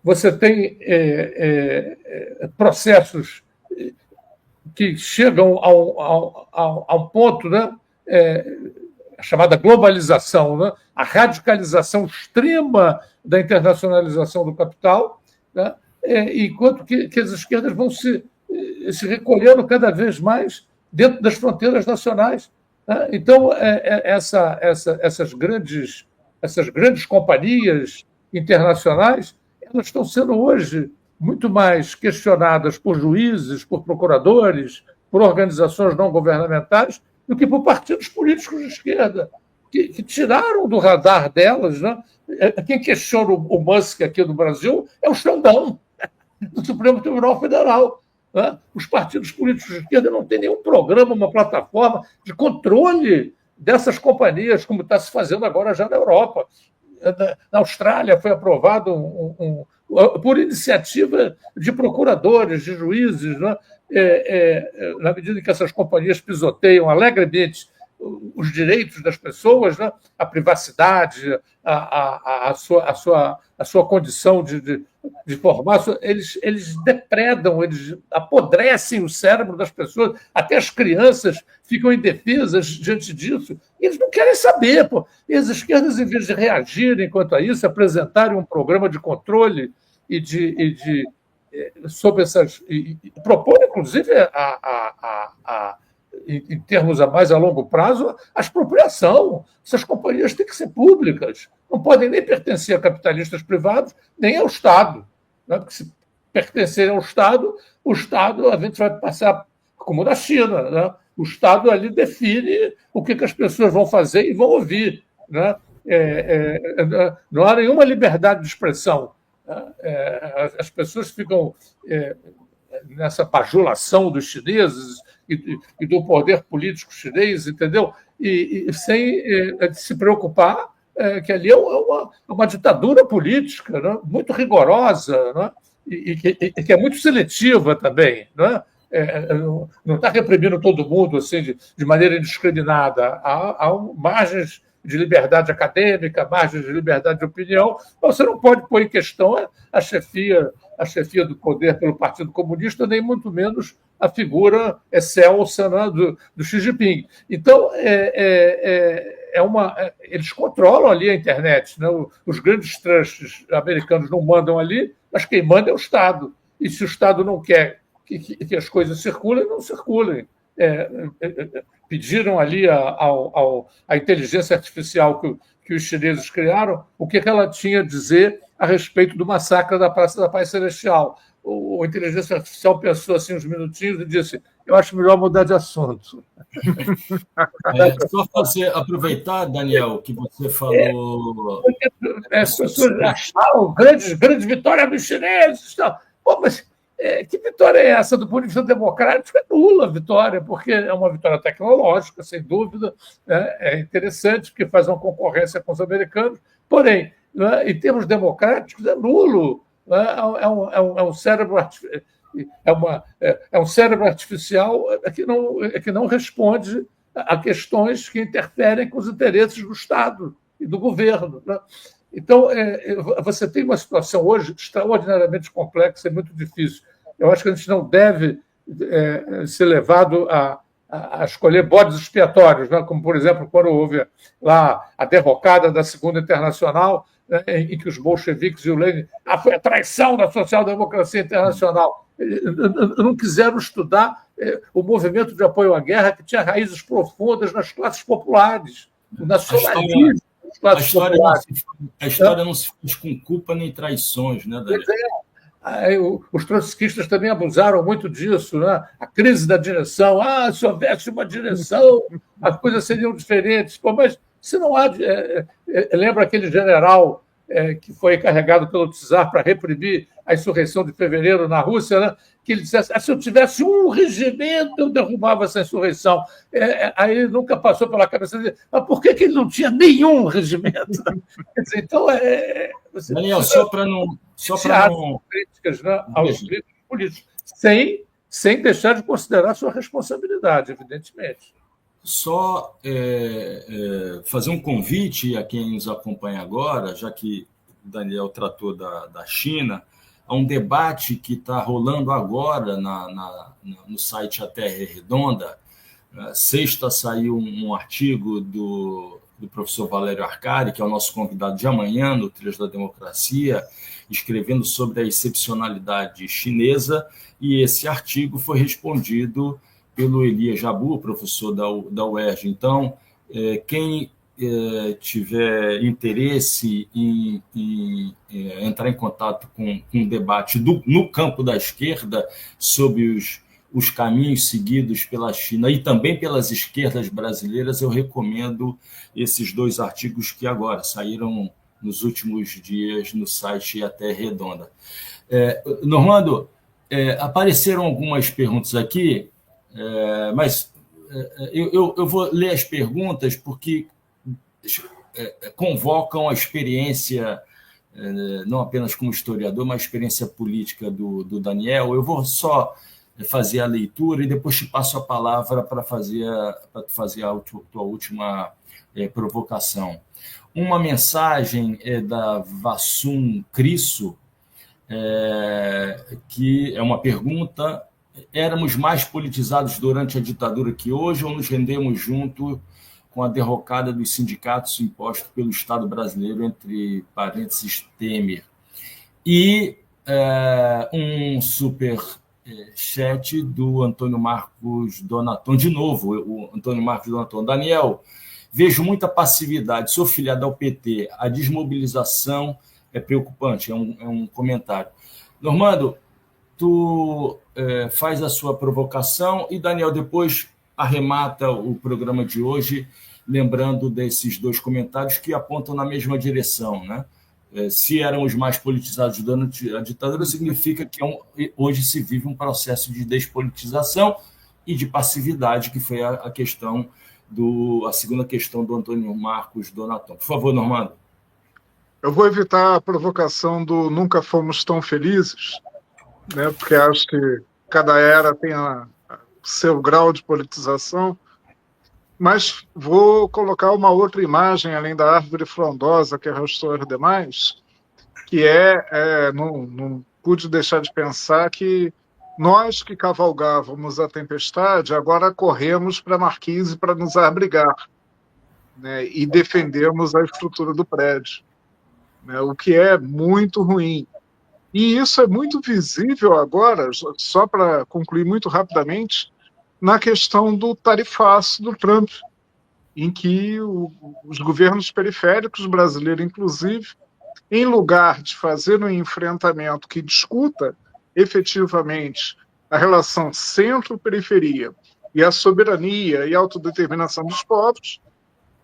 B: Você tem processos que chegam a um ponto, né? A chamada globalização, né? A radicalização extrema da internacionalização do capital, né? Enquanto que as esquerdas vão se recolhendo cada vez mais dentro das fronteiras nacionais, né? Então, essas grandes companhias internacionais, elas estão sendo hoje muito mais questionadas por juízes, por procuradores, por organizações não governamentais, do que por partidos políticos de esquerda, que tiraram do radar delas, né? Quem questiona o Musk aqui no Brasil é o Xandão, do Supremo Tribunal Federal. Né? Os partidos políticos de esquerda não têm nenhum programa, uma plataforma de controle dessas companhias, como está se fazendo agora já na Europa. Na Austrália foi aprovado por iniciativa de procuradores, de juízes, né? Na medida em que essas companhias pisoteiam alegremente os direitos das pessoas, né? A privacidade, a sua condição de formar, eles depredam, eles apodrecem o cérebro das pessoas, até as crianças ficam indefesas diante disso. E eles não querem saber. Pô. E as esquerdas, em vez de reagirem quanto a isso, apresentarem um programa de controle sobre essas. E propor, inclusive, em termos mais a longo prazo, a expropriação. Essas companhias têm que ser públicas, não podem nem pertencer a capitalistas privados, nem ao Estado. Né? Porque se pertencerem ao Estado, o Estado, a gente vai passar como na China. Né? O Estado ali define o que as pessoas vão fazer e vão ouvir. Né? Não há nenhuma liberdade de expressão. As pessoas ficam nessa bajulação dos chineses e do poder político chinês, entendeu? E sem se preocupar que ali é uma ditadura política, né? Muito rigorosa, né? E que é muito seletiva também, né? Não está reprimindo todo mundo assim, de maneira indiscriminada. Há margens de liberdade acadêmica, margens de liberdade de opinião. Você não pode pôr em questão a chefia do poder pelo Partido Comunista, nem muito menos a figura excelsa, né, do Xi Jinping. Então, eles controlam ali a internet. Né? Os grandes trusts americanos não mandam ali, mas quem manda é o Estado. E se o Estado não quer que as coisas circulem, não circulem. Pediram ali à inteligência artificial que os chineses criaram o que ela tinha a dizer a respeito do massacre da Praça da Paz Celestial. A inteligência artificial pensou assim uns minutinhos e disse: eu acho melhor mudar de assunto.
A: Só aproveitar, Daniel, que você falou.
B: As pessoas acharam grande vitória dos chineses. Pô, mas que vitória é essa do ponto de vista democrático? É nula a vitória, porque é uma vitória tecnológica, sem dúvida, né? É interessante, porque faz uma concorrência com os americanos, porém, né, em termos democráticos, é nulo. Né? É um cérebro artificial que não responde a questões que interferem com os interesses do Estado e do governo. Né? Então, você tem uma situação hoje extraordinariamente complexa e muito difícil. Eu acho que a gente não deve ser levado a escolher bodes expiatórios, né? Como, por exemplo, quando houve lá a derrocada da Segunda Internacional, né, em que os bolcheviques e o Lenin foi a traição da social-democracia internacional. Não quiseram estudar o movimento de apoio à guerra, que tinha raízes profundas nas classes populares, o nacionalismo.
A: A história não se faz com culpa nem traições, né, Daniel?
B: Os trotskistas também abusaram muito disso, né? A crise da direção. Se houvesse uma direção, as coisas seriam diferentes. Pô, mas se não há... lembra aquele general que foi encarregado pelo czar para reprimir a insurreição de fevereiro na Rússia, né? Que ele dissesse, se eu tivesse um regimento, eu derrubava essa insurreição. Aí nunca passou pela cabeça dele, mas por que ele não tinha nenhum regimento? Quer dizer, então,
A: Daniel, só para não...
B: críticas, né, aos líderes políticos, sem deixar de considerar sua responsabilidade, evidentemente.
A: Só fazer um convite a quem nos acompanha agora, já que o Daniel tratou da China, a um debate que está rolando agora no site A Terra é Redonda. Sexta saiu um artigo do professor Valério Arcari, que é o nosso convidado de amanhã, no Trilhas da Democracia, escrevendo sobre a excepcionalidade chinesa, e esse artigo foi respondido pelo Elias Jabbour, professor da UERJ. Então, quem tiver interesse em entrar em contato com um debate no campo da esquerda sobre os caminhos seguidos pela China e também pelas esquerdas brasileiras, eu recomendo esses 2 artigos que agora saíram nos últimos dias no site A Terra Redonda. Normando, apareceram algumas perguntas aqui, mas eu vou ler as perguntas porque convocam a experiência, não apenas como historiador, mas a experiência política do Daniel. Eu vou só fazer a leitura e depois te passo a palavra para fazer a tua última provocação. Uma mensagem da Vassum Crisso, que é uma pergunta: éramos mais politizados durante a ditadura que hoje ou nos rendemos junto com a derrocada dos sindicatos imposta pelo Estado brasileiro, entre parênteses, Temer? E um super chat do Antônio Marcos Donaton, de novo, o Antônio Marcos Donaton. Daniel, vejo muita passividade, sou filiado ao PT, a desmobilização é preocupante, é um comentário. Normando, tu faz a sua provocação e Daniel depois arremata o programa de hoje, lembrando desses 2 comentários que apontam na mesma direção, né? Se éramos mais politizados durante a ditadura, significa que hoje se vive um processo de despolitização e de passividade, que foi a segunda questão do Antônio Marcos Donaton. Por favor, Normando.
C: Eu vou evitar a provocação do nunca fomos tão felizes, né, porque acho que cada era tem o seu grau de politização, mas vou colocar uma outra imagem, além da árvore frondosa que arrastou as demais, que não pude deixar de pensar que nós que cavalgávamos a tempestade, agora corremos para a marquise para nos abrigar, né, e defendermos a estrutura do prédio, né, o que é muito ruim. E isso é muito visível agora, só para concluir muito rapidamente, na questão do tarifaço do Trump, em que os governos periféricos, brasileiros inclusive, em lugar de fazer um enfrentamento que discuta efetivamente a relação centro-periferia e a soberania e a autodeterminação dos povos,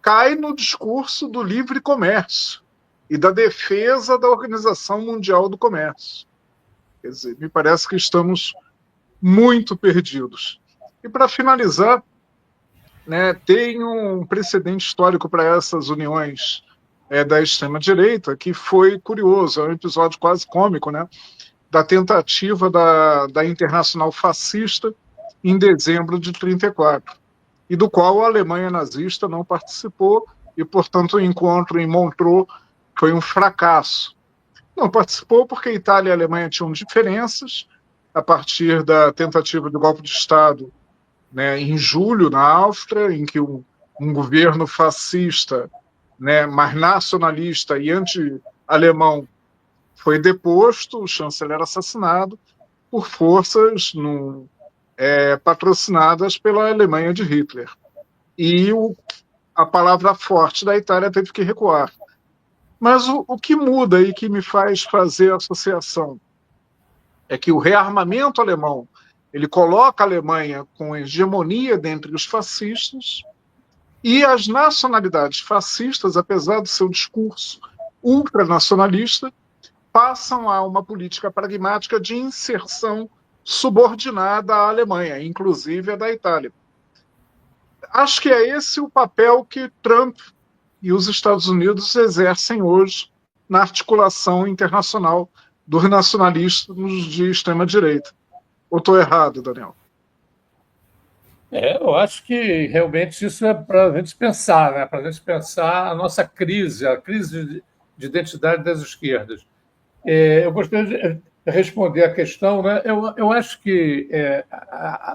C: cai no discurso do livre comércio e da defesa da Organização Mundial do Comércio. Quer dizer, me parece que estamos muito perdidos. E, para finalizar, né, tem um precedente histórico para essas uniões da extrema-direita que foi curioso, é um episódio quase cômico, né, da tentativa da Internacional Fascista em dezembro de 1934, e do qual a Alemanha nazista não participou, e, portanto, o encontro em Montreux foi um fracasso. Não participou porque a Itália e a Alemanha tinham diferenças a partir da tentativa do golpe de Estado, né, em julho, na Áustria, em que um governo fascista, né, mais nacionalista e anti-alemão foi deposto, o chanceler assassinado, por forças patrocinadas pela Alemanha de Hitler. E a palavra forte da Itália teve que recuar. Mas o que muda e que me faz fazer a associação é que o rearmamento alemão ele coloca a Alemanha com hegemonia dentre os fascistas, e as nacionalidades fascistas, apesar do seu discurso ultranacionalista, passam a uma política pragmática de inserção subordinada à Alemanha, inclusive a da Itália. Acho que é esse o papel que Trump e os Estados Unidos exercem hoje na articulação internacional dos nacionalistas de extrema-direita. Ou estou errado, Daniel?
B: Eu acho que realmente isso é para a gente pensar, né? Para a gente pensar a nossa crise, a crise de identidade das esquerdas. Eu gostaria de responder a questão, né? Eu acho que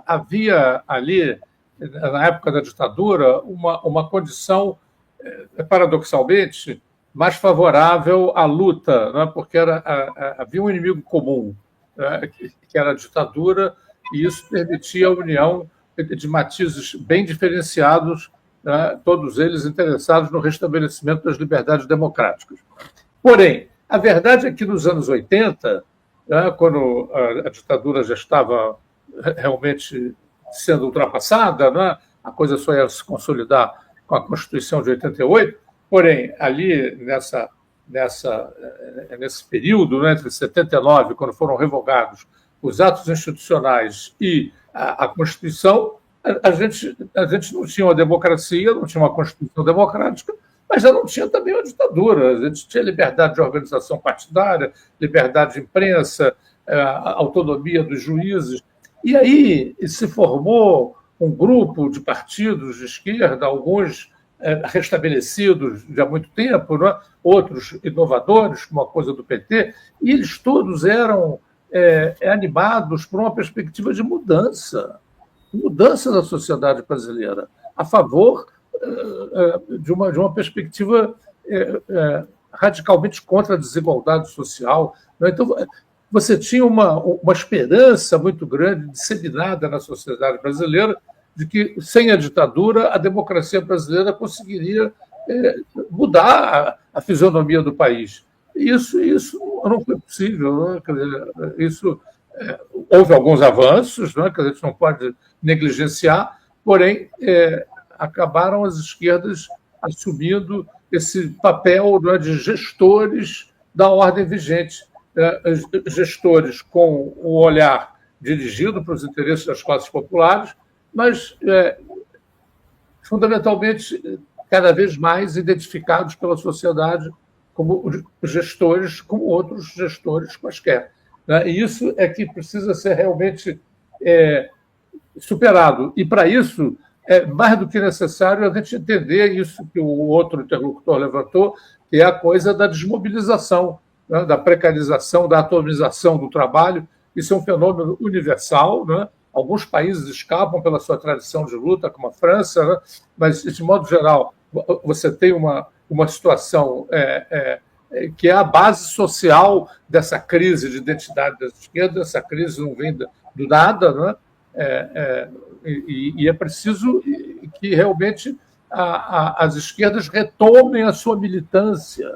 B: havia ali, na época da ditadura, uma condição, paradoxalmente, mais favorável à luta, né? Porque havia um inimigo comum, né? Que era a ditadura, e isso permitia a união de matizes bem diferenciados, né? Todos eles interessados no restabelecimento das liberdades democráticas. Porém, a verdade é que nos anos 80, né, quando a ditadura já estava realmente sendo ultrapassada, né, a coisa só ia se consolidar com a Constituição de 88, porém, ali nesse período, né, entre 79, quando foram revogados os atos institucionais e a Constituição, a gente não tinha uma democracia, não tinha uma Constituição democrática, mas já não tinha também uma ditadura. A gente tinha liberdade de organização partidária, liberdade de imprensa, autonomia dos juízes. E aí se formou um grupo de partidos de esquerda, alguns restabelecidos já há muito tempo, né? Outros inovadores, como a coisa do PT, e eles todos eram animados por uma perspectiva de mudança da sociedade brasileira, a favor de uma perspectiva radicalmente contra a desigualdade social. Então, você tinha uma esperança muito grande, disseminada na sociedade brasileira, de que, sem a ditadura, a democracia brasileira conseguiria mudar a fisionomia do país. Isso não foi possível. Né? Quer dizer, houve alguns avanços, né, que a gente não pode negligenciar, porém, acabaram as esquerdas assumindo esse papel, né, de gestores da ordem vigente, gestores com o olhar dirigido para os interesses das classes populares, mas, fundamentalmente, cada vez mais identificados pela sociedade como gestores, como outros gestores quaisquer. Né? E isso é que precisa ser realmente superado. E, para isso, é mais do que necessário a gente entender isso que o outro interlocutor levantou, que é a coisa da desmobilização, né? Da precarização, da atomização do trabalho. Isso é um fenômeno universal, né? Alguns países escapam pela sua tradição de luta, como a França, né? Mas, de modo geral, você tem uma situação que é a base social dessa crise de identidade da esquerda. Essa crise não vem do nada, né? E é preciso que realmente as esquerdas retomem a sua militância,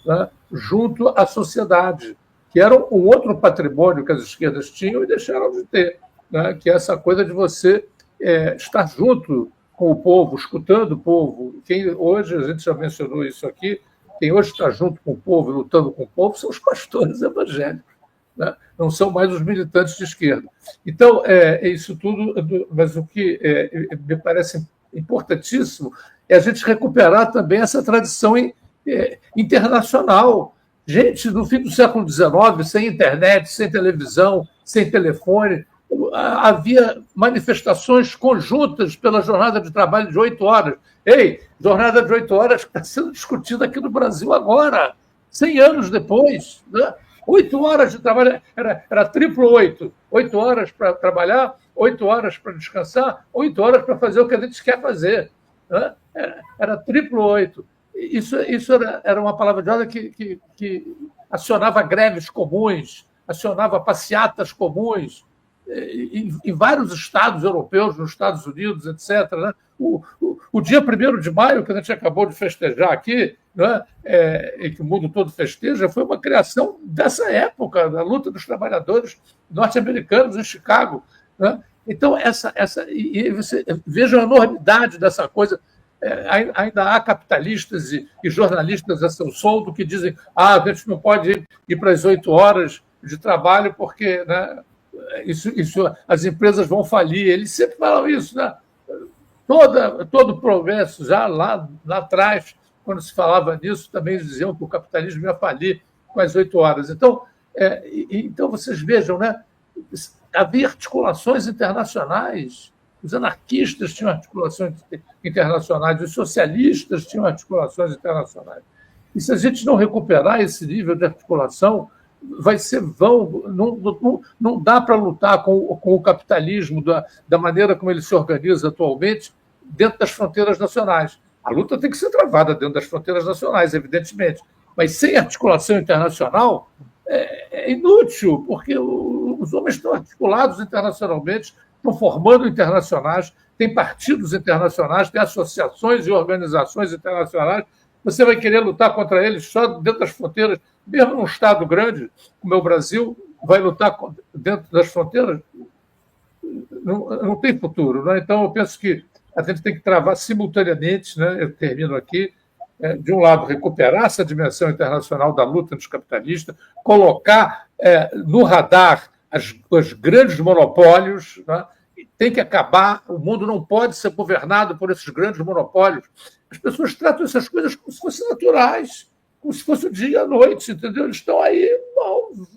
B: né, junto à sociedade, que era um outro patrimônio que as esquerdas tinham e deixaram de ter, né, que é essa coisa de você estar junto com o povo, escutando o povo. Hoje, a gente já mencionou isso aqui, quem hoje está junto com o povo, lutando com o povo, são os pastores evangélicos. Né? Não são mais os militantes de esquerda. Então, isso tudo, mas o que me parece importantíssimo é a gente recuperar também essa tradição internacional. Gente, no fim do século XIX, sem internet, sem televisão, sem telefone, havia manifestações conjuntas pela jornada de trabalho de 8 horas. Jornada de 8 horas que está sendo discutida aqui no Brasil agora, 100 anos depois, né? 8 horas de trabalho, era triplo 8. 8 horas para trabalhar, 8 horas para descansar, 8 horas para fazer o que a gente quer fazer. Né? Era triplo 8. Isso era uma palavra de ordem que acionava greves comuns, acionava passeatas comuns em vários estados europeus, nos Estados Unidos, etc. Né? O dia 1º de maio, que a gente acabou de festejar aqui, né, e que o mundo todo festeja, foi uma criação dessa época, da luta dos trabalhadores norte-americanos em Chicago. Né? Então, e você veja a enormidade dessa coisa. ainda há capitalistas e jornalistas a seu soldo que dizem a gente não pode ir para as 8 horas de trabalho porque, né, as empresas vão falir. Eles sempre falam isso, né? Todo o progresso, já lá atrás, quando se falava nisso, também diziam que o capitalismo ia falir com as 8 horas. Então, vocês vejam, né? Havia articulações internacionais, os anarquistas tinham articulações internacionais, os socialistas tinham articulações internacionais. E se a gente não recuperar esse nível de articulação, vai ser vão. Não dá para lutar com o capitalismo da maneira como ele se organiza atualmente dentro das fronteiras nacionais. A luta tem que ser travada dentro das fronteiras nacionais, evidentemente, mas sem articulação internacional é inútil, porque os homens estão articulados internacionalmente, estão formando internacionais, tem partidos internacionais, tem associações e organizações internacionais. Você vai querer lutar contra eles só dentro das fronteiras, mesmo num Estado grande como é o Brasil, vai lutar dentro das fronteiras? Não tem futuro. Né? Então, eu penso que a gente tem que travar simultaneamente, né? Eu termino aqui, de um lado, recuperar essa dimensão internacional da luta anticapitalistas, colocar no radar os grandes monopólios, né? Tem que acabar, o mundo não pode ser governado por esses grandes monopólios. As pessoas tratam essas coisas como se fossem naturais, como se fosse o dia e a noite, entendeu? Eles estão aí,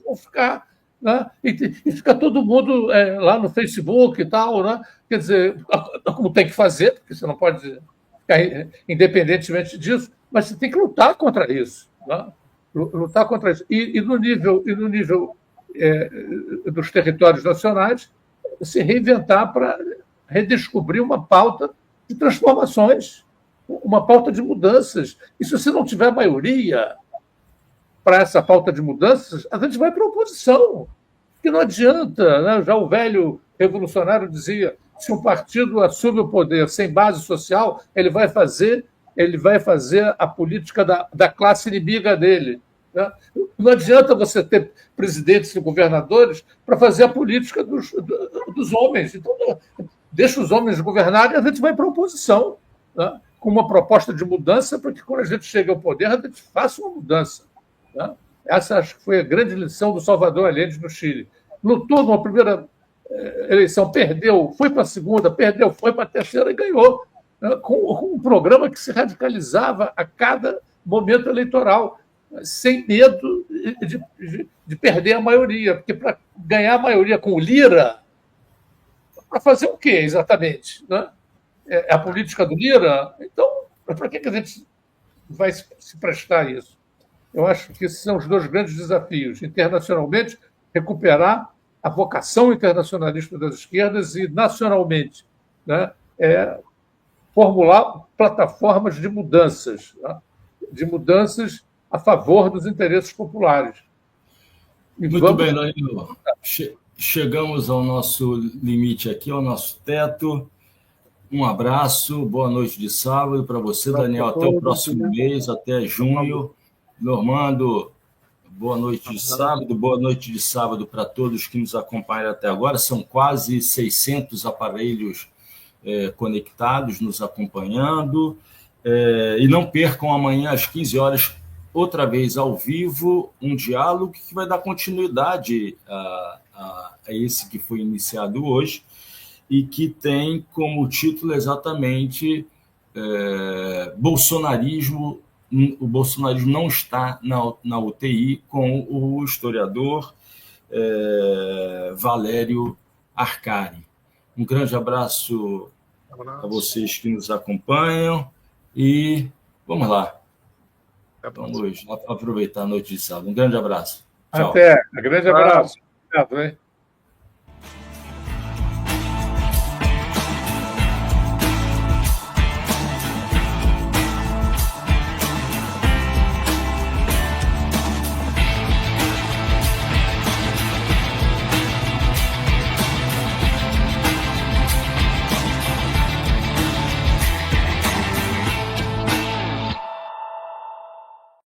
B: vão ficar, né? E fica todo mundo lá no Facebook e tal, né? Quer dizer, como tem que fazer, porque você não pode ficar independentemente disso, mas você tem que lutar contra isso, né? Lutar contra isso. E no nível dos territórios nacionais, se reinventar para redescobrir uma pauta de transformações, uma pauta de mudanças. E se você não tiver maioria para essa pauta de mudanças, a gente vai para a oposição, que não adianta. Né? Já o velho revolucionário dizia, se um partido assume o poder sem base social, ele vai fazer a política da classe inimiga dele. Né? Não adianta você ter presidentes e governadores para fazer a política dos homens. Então, deixa os homens governarem e a gente vai para a oposição, né? Com uma proposta de mudança, para que quando a gente chegue ao poder, a gente faça uma mudança. Né? Essa acho que foi a grande lição do Salvador Allende no Chile. Lutou numa primeira eleição, perdeu, foi para a segunda, perdeu, foi para a terceira e ganhou, né? Com um programa que se radicalizava a cada momento eleitoral, sem medo de perder a maioria, porque para ganhar a maioria com o Lira, para fazer o quê exatamente? Né? É a política do Lira? Então, para que a gente vai se prestar a isso? Eu acho que esses são os dois grandes desafios. Internacionalmente, recuperar a vocação internacionalista das esquerdas e, nacionalmente, né, formular plataformas de mudanças, né? De mudanças a favor dos interesses populares.
A: Muito bem, Danilo. Chegamos ao nosso limite aqui, ao nosso teto. Um abraço, boa noite de sábado para você, Daniel. Até o próximo mês, até junho. Normando, boa noite de sábado para todos que nos acompanham até agora. São quase 600 aparelhos conectados, nos acompanhando. E não percam amanhã às 15 horas, outra vez ao vivo, um diálogo que vai dar continuidade a esse que foi iniciado hoje e que tem como título exatamente Bolsonarismo. O bolsonarismo não está na UTI, com o historiador Valério Arcari. Um grande abraço a vocês que nos acompanham e vamos lá. Vamos aproveitar a noite de sábado. Um grande abraço.
B: Tchau. Até. Um grande abraço. Obrigado, hein?